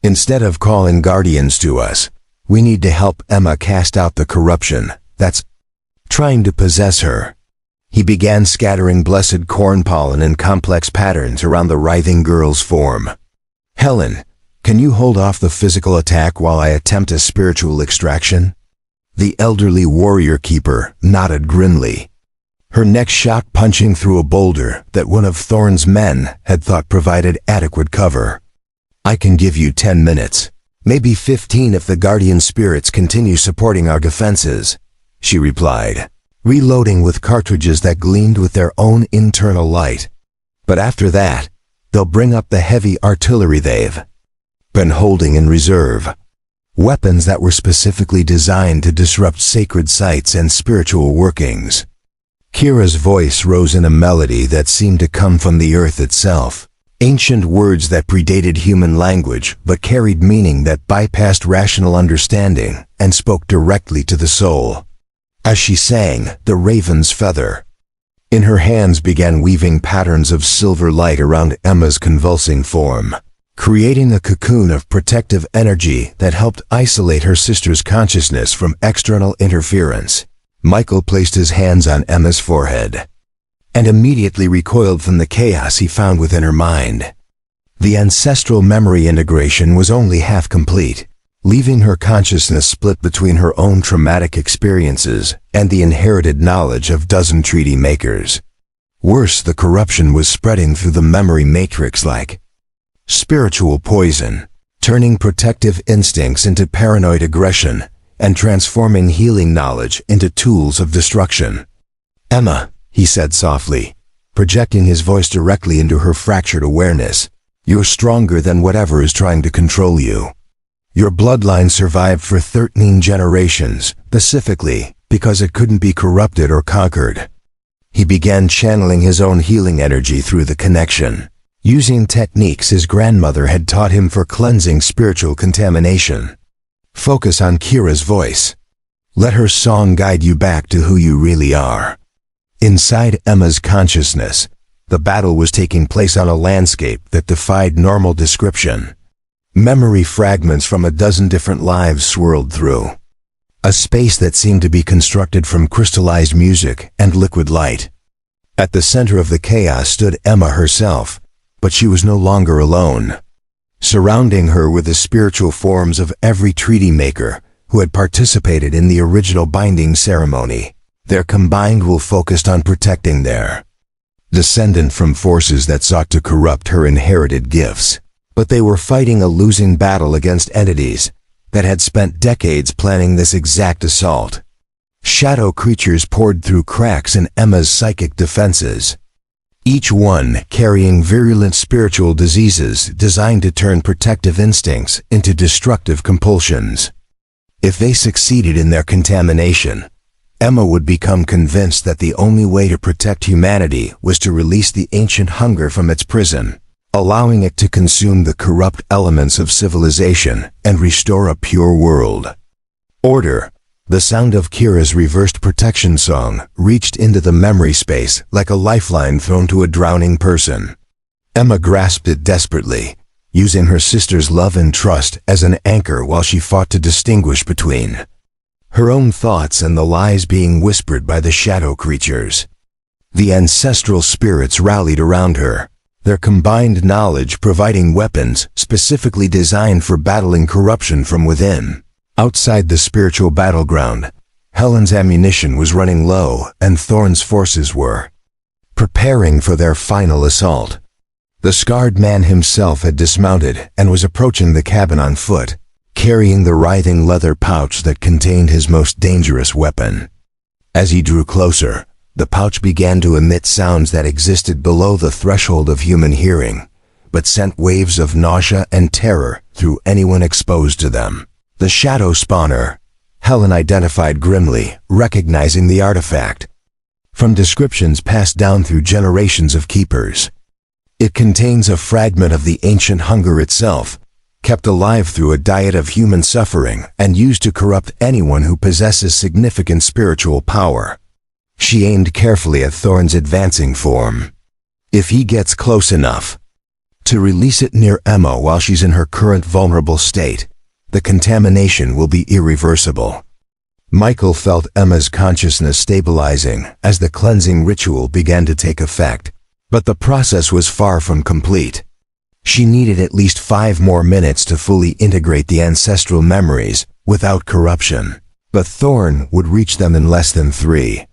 Instead of calling guardians to us, we need to help Emma cast out the corruption that's trying to possess her." He began scattering blessed corn pollen in complex patterns around the writhing girl's form. "Helen, can you hold off the physical attack while I attempt a spiritual extraction?" The elderly warrior keeper nodded grimly, her neck shot punching through a boulder that one of Thorne's men had thought provided adequate cover. "I can give you 10 minutes, maybe 15 if the guardian spirits continue supporting our defenses," she replied, reloading with cartridges that gleamed with their own internal light. "But after that, they'll bring up the heavy artillery they've been holding in reserve. Weapons that were specifically designed to disrupt sacred sites and spiritual workings." Kira's voice rose in a melody that seemed to come from the earth itself, ancient words that predated human language but carried meaning that bypassed rational understanding and spoke directly to the soul. As she sang, the raven's feather in her hands began weaving patterns of silver light around Emma's convulsing form, creating a cocoon of protective energy that helped isolate her sister's consciousness from external interference. Michael placed his hands on Emma's forehead and immediately recoiled from the chaos he found within her mind. The ancestral memory integration was only half complete, leaving her consciousness split between her own traumatic experiences and the inherited knowledge of dozen treaty makers. Worse, the corruption was spreading through the memory matrix like spiritual poison, turning protective instincts into paranoid aggression and transforming healing knowledge into tools of destruction. "Emma," he said softly, projecting his voice directly into her fractured awareness, "you're stronger than whatever is trying to control you. Your bloodline survived for 13 generations, specifically because it couldn't be corrupted or conquered." He began channeling his own healing energy through the connection, using techniques his grandmother had taught him for cleansing spiritual contamination. "Focus on Kira's voice. Let her song guide you back to who you really are." Inside Emma's consciousness, the battle was taking place on a landscape that defied normal description. Memory fragments from a dozen different lives swirled through a space that seemed to be constructed from crystallized music and liquid light. At the center of the chaos stood Emma herself, but she was no longer alone. Surrounding her were the spiritual forms of every treaty maker who had participated in the original binding ceremony. Their combined will focused on protecting their descendant from forces that sought to corrupt her inherited gifts. But they were fighting a losing battle against entities that had spent decades planning this exact assault. Shadow creatures poured through cracks in Emma's psychic defenses, each one carrying virulent spiritual diseases designed to turn protective instincts into destructive compulsions. If they succeeded in their contamination, Emma would become convinced that the only way to protect humanity was to release the ancient hunger from its prison, allowing it to consume the corrupt elements of civilization and restore a pure world. Order. The sound of Kira's reversed protection song reached into the memory space like a lifeline thrown to a drowning person. Emma grasped it desperately, using her sister's love and trust as an anchor while she fought to distinguish between her own thoughts and the lies being whispered by the shadow creatures. The ancestral spirits rallied around her, their combined knowledge providing weapons specifically designed for battling corruption from within. Outside the spiritual battleground, Helen's ammunition was running low and Thorne's forces were preparing for their final assault. The scarred man himself had dismounted and was approaching the cabin on foot, carrying the writhing leather pouch that contained his most dangerous weapon. As he drew closer, the pouch began to emit sounds that existed below the threshold of human hearing, but sent waves of nausea and terror through anyone exposed to them. The shadow spawner, Helen identified grimly, recognizing the artifact from descriptions passed down through generations of keepers. It contains a fragment of the ancient hunger itself, kept alive through a diet of human suffering and used to corrupt anyone who possesses significant spiritual power. She aimed carefully at Thorn's advancing form. If he gets close enough to release it near Emma while she's in her current vulnerable state, the contamination will be irreversible. Michael felt Emma's consciousness stabilizing as the cleansing ritual began to take effect, but the process was far from complete. She needed at least 5 more minutes to fully integrate the ancestral memories without corruption, but Thorn would reach them in less than 3.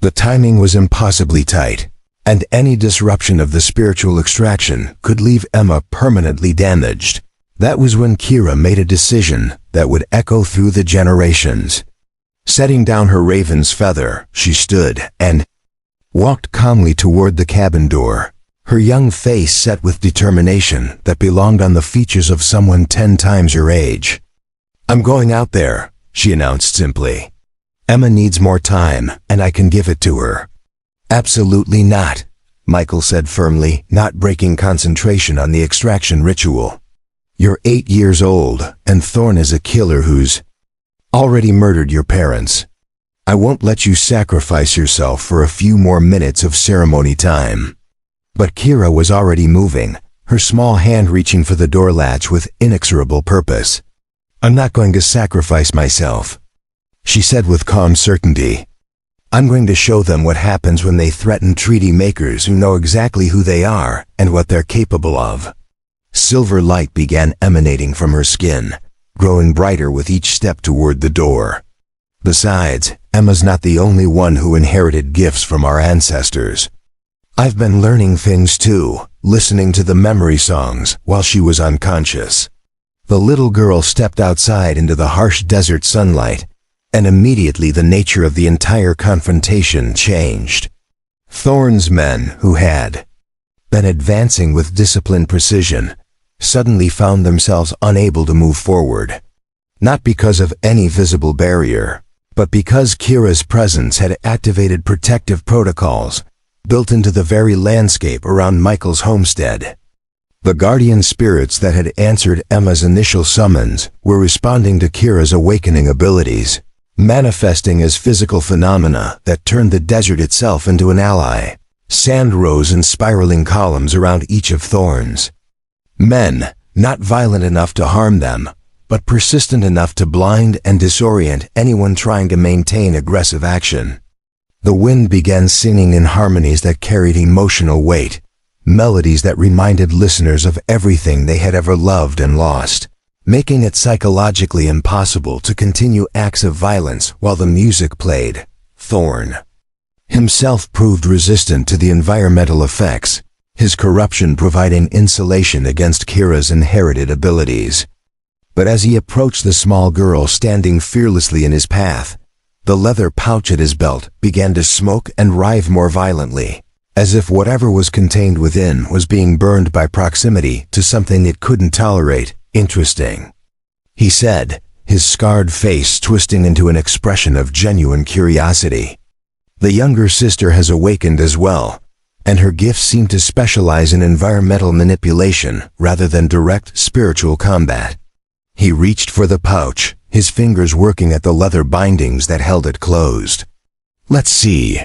The timing was impossibly tight, and any disruption of the spiritual extraction could leave Emma permanently damaged. That was when Kira made a decision that would echo through the generations. Setting down her raven's feather, she stood and walked calmly toward the cabin door, her young face set with determination that belonged on the features of someone 10 times her age. "I'm going out there," she announced simply. "Emma needs more time, and I can give it to her." "Absolutely not," Michael said firmly, not breaking concentration on the extraction ritual. "You're 8 years old, and Thorn is a killer who's already murdered your parents. I won't let you sacrifice yourself for a few more minutes of ceremony time." But Kira was already moving, her small hand reaching for the door latch with inexorable purpose. "I'm not going to sacrifice myself," she said with calm certainty. "I'm going to show them what happens when they threaten treaty makers who know exactly who they are and what they're capable of." Silver light began emanating from her skin, growing brighter with each step toward the door. Besides, Emma's not the only one who inherited gifts from our ancestors. I've been learning things too, listening to the memory songs while she was unconscious. The little girl stepped outside into the harsh desert sunlight, and immediately the nature of the entire confrontation changed. Thorn's men, who had been advancing with disciplined precision, suddenly found themselves unable to move forward. Not because of any visible barrier, but because Kira's presence had activated protective protocols built into the very landscape around Michael's homestead. The guardian spirits that had answered Emma's initial summons were responding to Kira's awakening abilities, manifesting as physical phenomena that turned the desert itself into an ally. Sand rose in spiraling columns around each of Thorn's men, not violent enough to harm them, but persistent enough to blind and disorient anyone trying to maintain aggressive action. The wind began singing in harmonies that carried emotional weight, melodies that reminded listeners of everything they had ever loved and lost, making it psychologically impossible to continue acts of violence while the music played. Thorn himself proved resistant to the environmental effects, his corruption providing insulation against Kira's inherited abilities. But as he approached the small girl standing fearlessly in his path, the leather pouch at his belt began to smoke and writhe more violently, as if whatever was contained within was being burned by proximity to something it couldn't tolerate. "Interesting," he said, his scarred face twisting into an expression of genuine curiosity. "The younger sister has awakened as well, and her gifts seem to specialize in environmental manipulation rather than direct spiritual combat." He reached for the pouch, his fingers working at the leather bindings that held it closed. "Let's see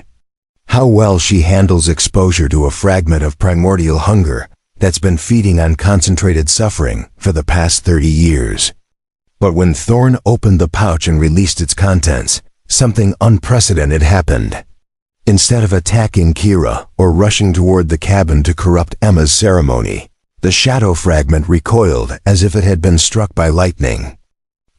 how well she handles exposure to a fragment of primordial hunger that's been feeding on concentrated suffering for the past 30 years. But when Thorn opened the pouch and released its contents, something unprecedented happened. Instead of attacking Kira or rushing toward the cabin to corrupt Emma's ceremony, the shadow fragment recoiled as if it had been struck by lightning.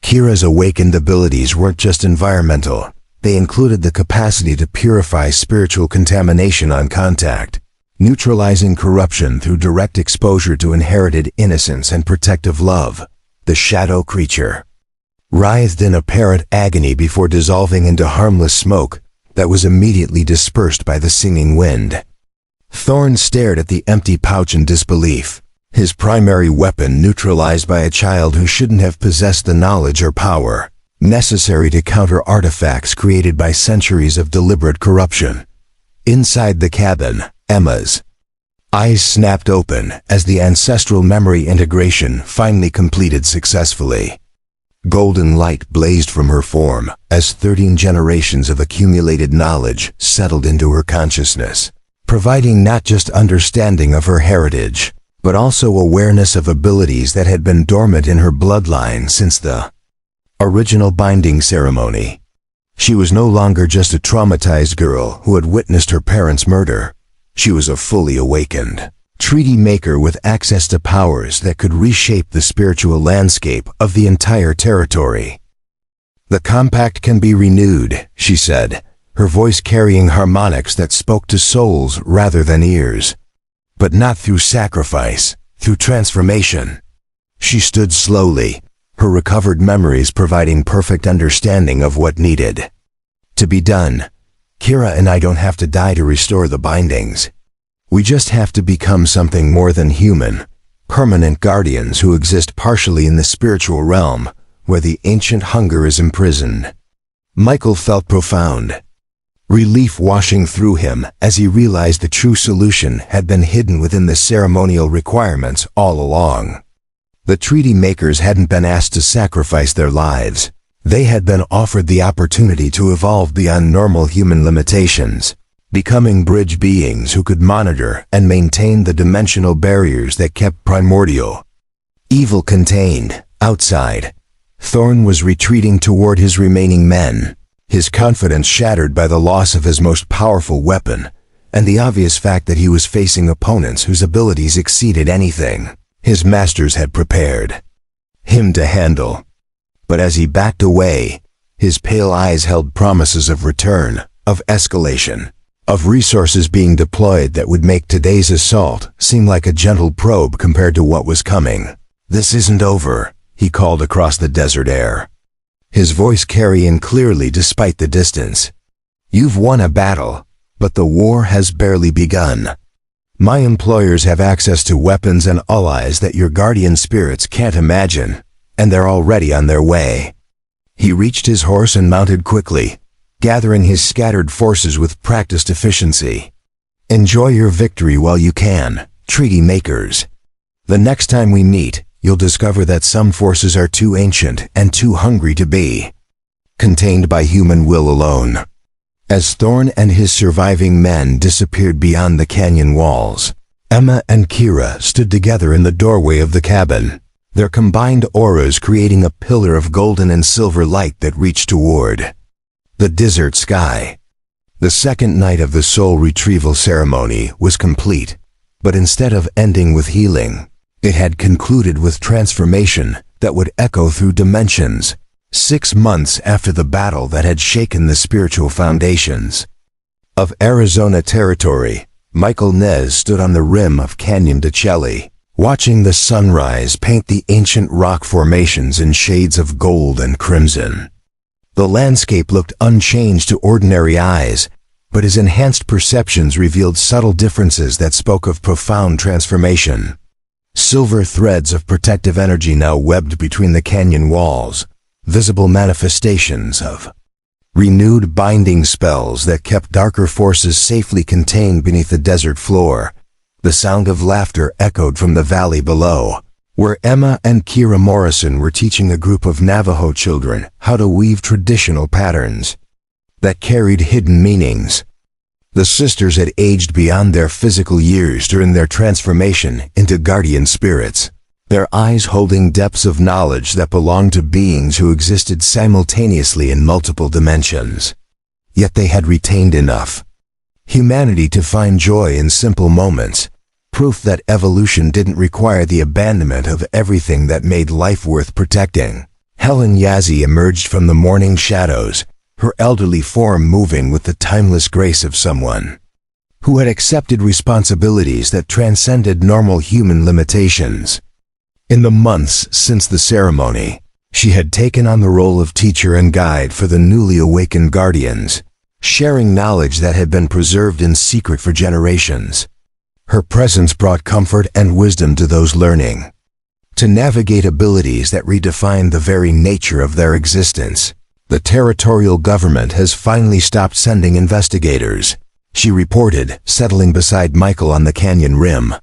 Kira's awakened abilities weren't just environmental, they included the capacity to purify spiritual contamination on contact, neutralizing corruption through direct exposure to inherited innocence and protective love. The shadow creature writhed in apparent agony before dissolving into harmless smoke that was immediately dispersed by the singing wind. Thorn stared at the empty pouch in disbelief, his primary weapon neutralized by a child who shouldn't have possessed the knowledge or power necessary to counter artifacts created by centuries of deliberate corruption. Inside the cabin, Emma's eyes snapped open as the ancestral memory integration finally completed successfully. Golden light blazed from her form as 13 generations of accumulated knowledge settled into her consciousness, providing not just understanding of her heritage, but also awareness of abilities that had been dormant in her bloodline since the original binding ceremony. She was no longer just a traumatized girl who had witnessed her parents' murder. She was a fully awakened treaty maker with access to powers that could reshape the spiritual landscape of the entire territory. "The compact can be renewed," she said, her voice carrying harmonics that spoke to souls rather than ears. "But not through sacrifice, through transformation." She stood slowly, her recovered memories providing perfect understanding of what needed to be done. "Kira and I don't have to die to restore the bindings. We just have to become something more than human, permanent guardians who exist partially in the spiritual realm, where the ancient hunger is imprisoned." Michael felt profound relief washing through him as he realized the true solution had been hidden within the ceremonial requirements all along. The treaty makers hadn't been asked to sacrifice their lives. They had been offered the opportunity to evolve beyond normal human limitations, becoming bridge beings who could monitor and maintain the dimensional barriers that kept primordial evil contained. Outside, Thorn was retreating toward his remaining men, his confidence shattered by the loss of his most powerful weapon, and the obvious fact that he was facing opponents whose abilities exceeded anything his masters had prepared him to handle. But as he backed away, his pale eyes held promises of return, of escalation, of resources being deployed that would make today's assault seem like a gentle probe compared to what was coming. "This isn't over," he called across the desert air, his voice carrying clearly despite the distance. "You've won a battle, but the war has barely begun. My employers have access to weapons and allies that your guardian spirits can't imagine, and they're already on their way." He reached his horse and mounted quickly, gathering his scattered forces with practiced efficiency. "Enjoy your victory while you can, treaty makers. The next time we meet, you'll discover that some forces are too ancient and too hungry to be contained by human will alone." As Thorn and his surviving men disappeared beyond the canyon walls, Emma and Kira stood together in the doorway of the cabin, their combined auras creating a pillar of golden and silver light that reached toward the desert sky. The second night of the soul retrieval ceremony was complete, but instead of ending with healing, it had concluded with transformation that would echo through dimensions, 6 months after the battle that had shaken the spiritual foundations of Arizona territory. Michael Nez stood on the rim of Canyon de Chelly, watching the sunrise paint the ancient rock formations in shades of gold and crimson. The landscape looked unchanged to ordinary eyes, but his enhanced perceptions revealed subtle differences that spoke of profound transformation. Silver threads of protective energy now webbed between the canyon walls, visible manifestations of renewed binding spells that kept darker forces safely contained beneath the desert floor. The sound of laughter echoed from the valley below, where Emma and Kira Morrison were teaching a group of Navajo children how to weave traditional patterns that carried hidden meanings. The sisters had aged beyond their physical years during their transformation into guardian spirits, their eyes holding depths of knowledge that belonged to beings who existed simultaneously in multiple dimensions. Yet they had retained enough humanity to find joy in simple moments, proof that evolution didn't require the abandonment of everything that made life worth protecting. Helen Yazzie emerged from the morning shadows, her elderly form moving with the timeless grace of someone who had accepted responsibilities that transcended normal human limitations. In the months since the ceremony, she had taken on the role of teacher and guide for the newly awakened guardians, sharing knowledge that had been preserved in secret for generations. Her presence brought comfort and wisdom to those learning to navigate abilities that redefined the very nature of their existence. The territorial government has finally stopped sending investigators, she reported, settling beside Michael on the canyon rim.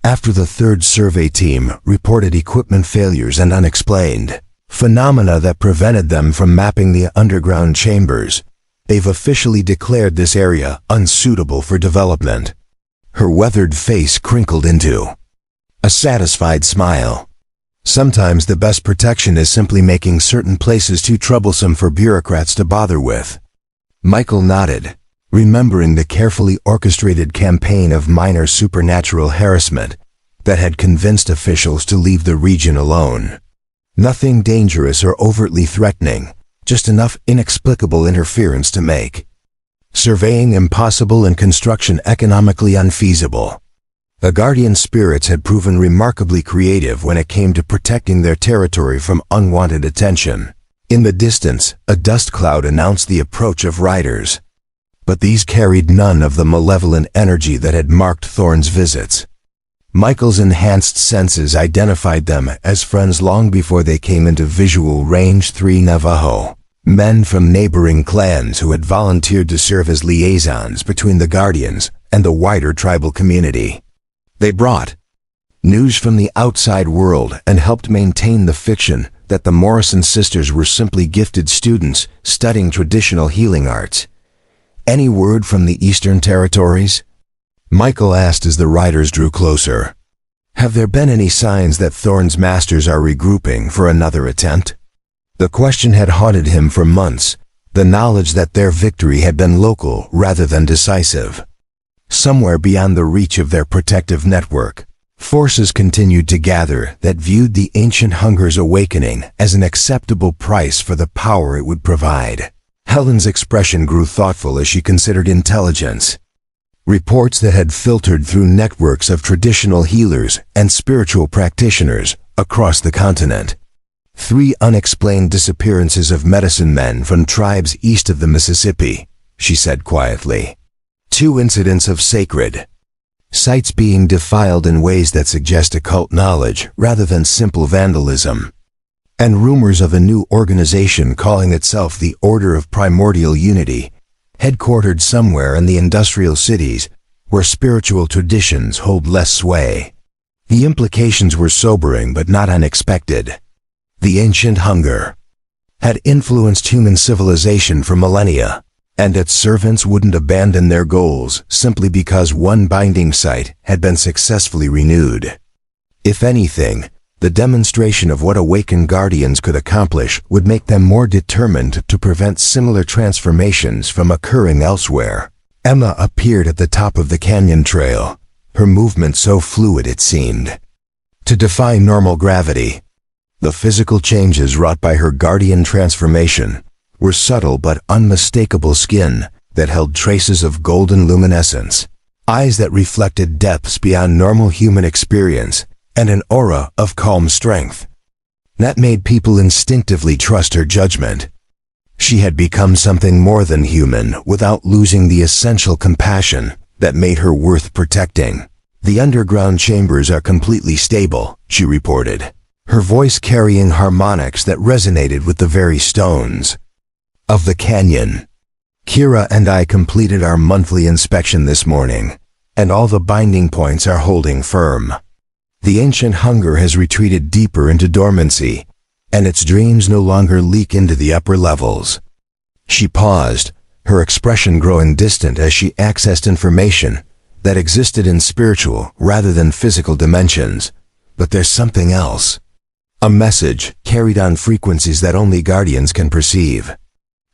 After the third survey team reported equipment failures and unexplained phenomena that prevented them from mapping the underground chambers, they've officially declared this area unsuitable for development. Her weathered face crinkled into a satisfied smile. Sometimes the best protection is simply making certain places too troublesome for bureaucrats to bother with. Michael nodded, remembering the carefully orchestrated campaign of minor supernatural harassment that had convinced officials to leave the region alone. Nothing dangerous or overtly threatening, just enough inexplicable interference to make surveying impossible and construction economically unfeasible. The guardian spirits had proven remarkably creative when it came to protecting their territory from unwanted attention. In the distance, a dust cloud announced the approach of riders. But these carried none of the malevolent energy that had marked Thorne's visits. Michael's enhanced senses identified them as friends long before they came into visual range. 3 Navajo, men from neighboring clans who had volunteered to serve as liaisons between the Guardians and the wider tribal community. They brought news from the outside world and helped maintain the fiction that the Morrison sisters were simply gifted students studying traditional healing arts. "Any word from the Eastern Territories?" Michael asked as the riders drew closer. "Have there been any signs that Thorne's masters are regrouping for another attempt?" The question had haunted him for months, the knowledge that their victory had been local rather than decisive. Somewhere beyond the reach of their protective network, forces continued to gather that viewed the ancient hunger's awakening as an acceptable price for the power it would provide. Helen's expression grew thoughtful as she considered intelligence. Reports that had filtered through networks of traditional healers and spiritual practitioners across the continent. 3 unexplained disappearances of medicine men from tribes east of the Mississippi, she said quietly. 2 incidents of sacred sites being defiled in ways that suggest occult knowledge rather than simple vandalism. And rumors of a new organization calling itself the Order of Primordial Unity, headquartered somewhere in the industrial cities where spiritual traditions hold less sway. The implications were sobering but not unexpected. The ancient hunger had influenced human civilization for millennia, and its servants wouldn't abandon their goals simply because one binding site had been successfully renewed. If anything, the demonstration of what awakened guardians could accomplish would make them more determined to prevent similar transformations from occurring elsewhere. Emma appeared at the top of the canyon trail, her movement so fluid it seemed to defy normal gravity. The physical changes wrought by her guardian transformation were subtle but unmistakable: skin that held traces of golden luminescence, eyes that reflected depths beyond normal human experience, and an aura of calm strength that made people instinctively trust her judgment. She had become something more than human without losing the essential compassion that made her worth protecting. "The underground chambers are completely stable," she reported, her voice carrying harmonics that resonated with the very stones of the canyon. "Kira and I completed our monthly inspection this morning, and all the binding points are holding firm. The ancient hunger has retreated deeper into dormancy, and its dreams no longer leak into the upper levels." She paused, her expression growing distant as she accessed information that existed in spiritual rather than physical dimensions. "But there's something else. A message carried on frequencies that only guardians can perceive."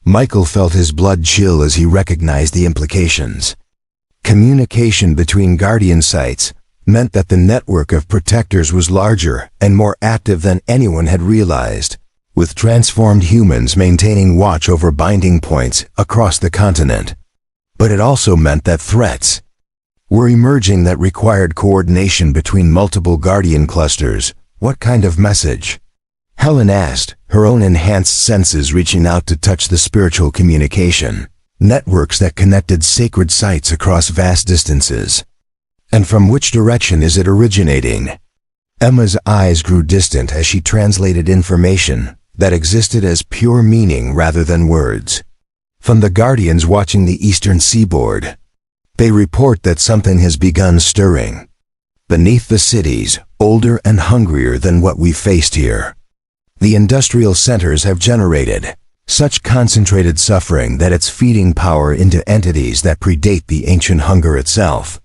Michael felt his blood chill as he recognized the implications. Communication between guardian sites meant that the network of protectors was larger and more active than anyone had realized, with transformed humans maintaining watch over binding points across the continent. But it also meant that threats were emerging that required coordination between multiple guardian clusters. "What kind of message?" Helen asked, her own enhanced senses reaching out to touch the spiritual communication. networks that connected sacred sites across vast distances. And from which direction is it originating? Emma's eyes grew distant as she translated information that existed as pure meaning rather than words. From the Guardians watching the eastern seaboard, they report that something has begun stirring beneath the cities, older and hungrier than what we faced here. The industrial centers have generated such concentrated suffering that it's feeding power into entities that predate the ancient hunger itself.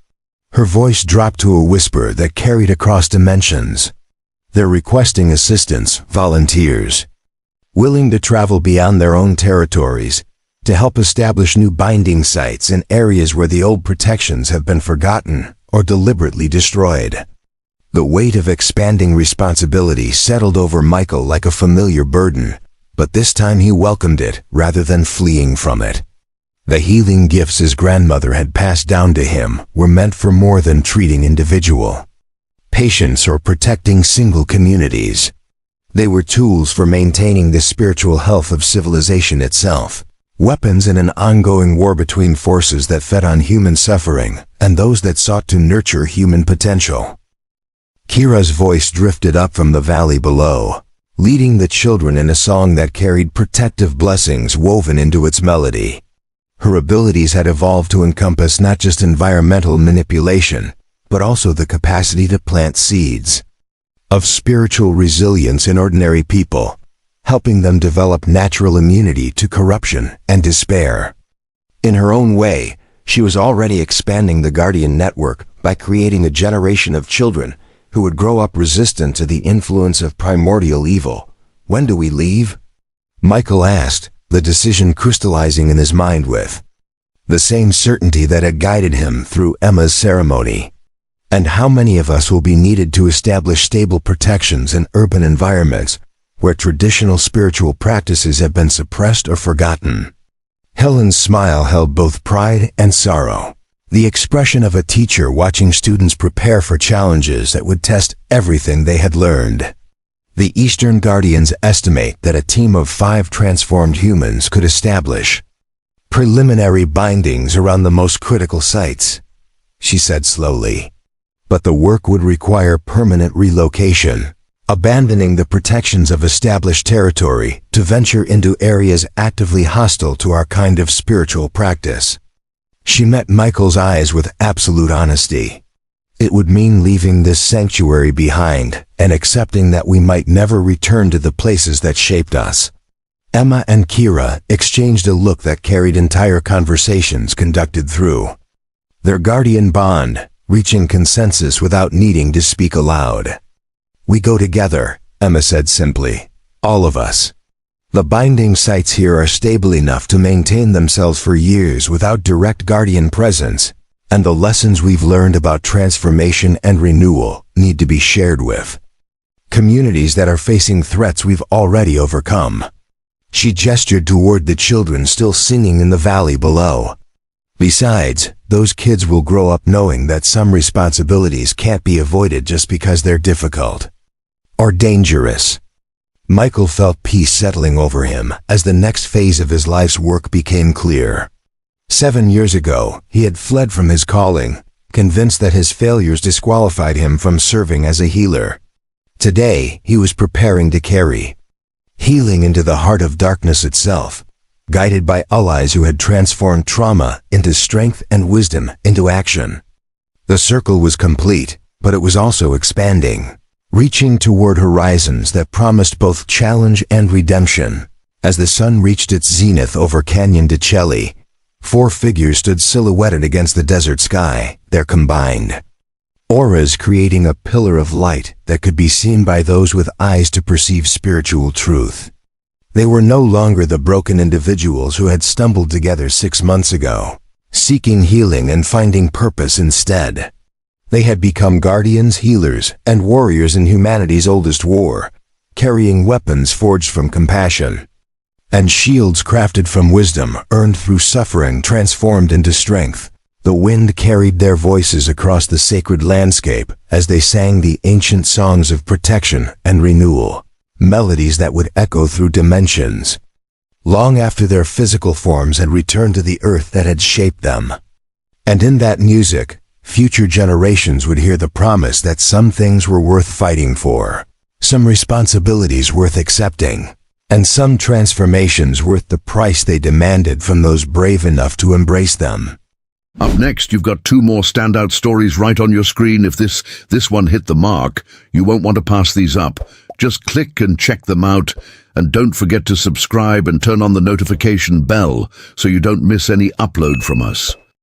Her voice dropped to a whisper that carried across dimensions. They're requesting assistance, volunteers, willing to travel beyond their own territories to help establish new binding sites in areas where the old protections have been forgotten or deliberately destroyed. The weight of expanding responsibility settled over Michael like a familiar burden, but this time he welcomed it rather than fleeing from it. The healing gifts his grandmother had passed down to him were meant for more than treating individual patients or protecting single communities. They were tools for maintaining the spiritual health of civilization itself, weapons in an ongoing war between forces that fed on human suffering and those that sought to nurture human potential. Kira's voice drifted up from the valley below, leading the children in a song that carried protective blessings woven into its melody. Her abilities had evolved to encompass not just environmental manipulation, but also the capacity to plant seeds of spiritual resilience in ordinary people, helping them develop natural immunity to corruption and despair. In her own way, she was already expanding the Guardian network by creating a generation of children who would grow up resistant to the influence of primordial evil. When do we leave? Michael asked, the decision crystallizing in his mind with the same certainty that had guided him through Emma's ceremony. And how many of us will be needed to establish stable protections in urban environments where traditional spiritual practices have been suppressed or forgotten? Helen's smile held both pride and sorrow, the expression of a teacher watching students prepare for challenges that would test everything they had learned. The Eastern Guardians estimate that a team of 5 transformed humans could establish preliminary bindings around the most critical sites, she said slowly. But the work would require permanent relocation, abandoning the protections of established territory to venture into areas actively hostile to our kind of spiritual practice. She met Michael's eyes with absolute honesty. It would mean leaving this sanctuary behind and accepting that we might never return to the places that shaped us. Emma and Kira exchanged a look that carried entire conversations conducted through their guardian bond, reaching consensus without needing to speak aloud. We go together, Emma said simply. All of us. The binding sites here are stable enough to maintain themselves for years without direct guardian presence, and the lessons we've learned about transformation and renewal need to be shared with communities that are facing threats we've already overcome. She gestured toward the children still singing in the valley below. Besides, those kids will grow up knowing that some responsibilities can't be avoided just because they're difficult or dangerous. Michael felt peace settling over him as the next phase of his life's work became clear. 7 years ago, he had fled from his calling, convinced that his failures disqualified him from serving as a healer. Today, he was preparing to carry healing into the heart of darkness itself, guided by allies who had transformed trauma into strength and wisdom into action. The circle was complete, but it was also expanding, reaching toward horizons that promised both challenge and redemption. As the sun reached its zenith over Canyon de Chelly, 4 figures stood silhouetted against the desert sky, their combined auras creating a pillar of light that could be seen by those with eyes to perceive spiritual truth. They were no longer the broken individuals who had stumbled together 6 months ago, seeking healing and finding purpose instead. They had become guardians, healers, and warriors in humanity's oldest war, carrying weapons forged from compassion and shields crafted from wisdom earned through suffering transformed into strength. The wind carried their voices across the sacred landscape as they sang the ancient songs of protection and renewal, melodies that would echo through dimensions. long after their physical forms had returned to the earth that had shaped them. And in that music, future generations would hear the promise that some things were worth fighting for, some responsibilities worth accepting, and some transformations worth the price they demanded from those brave enough to embrace them. Up next, you've got 2 more standout stories right on your screen. If this one hit the mark, you won't want to pass these up. Just click and check them out, and don't forget to subscribe and turn on the notification bell so you don't miss any upload from us.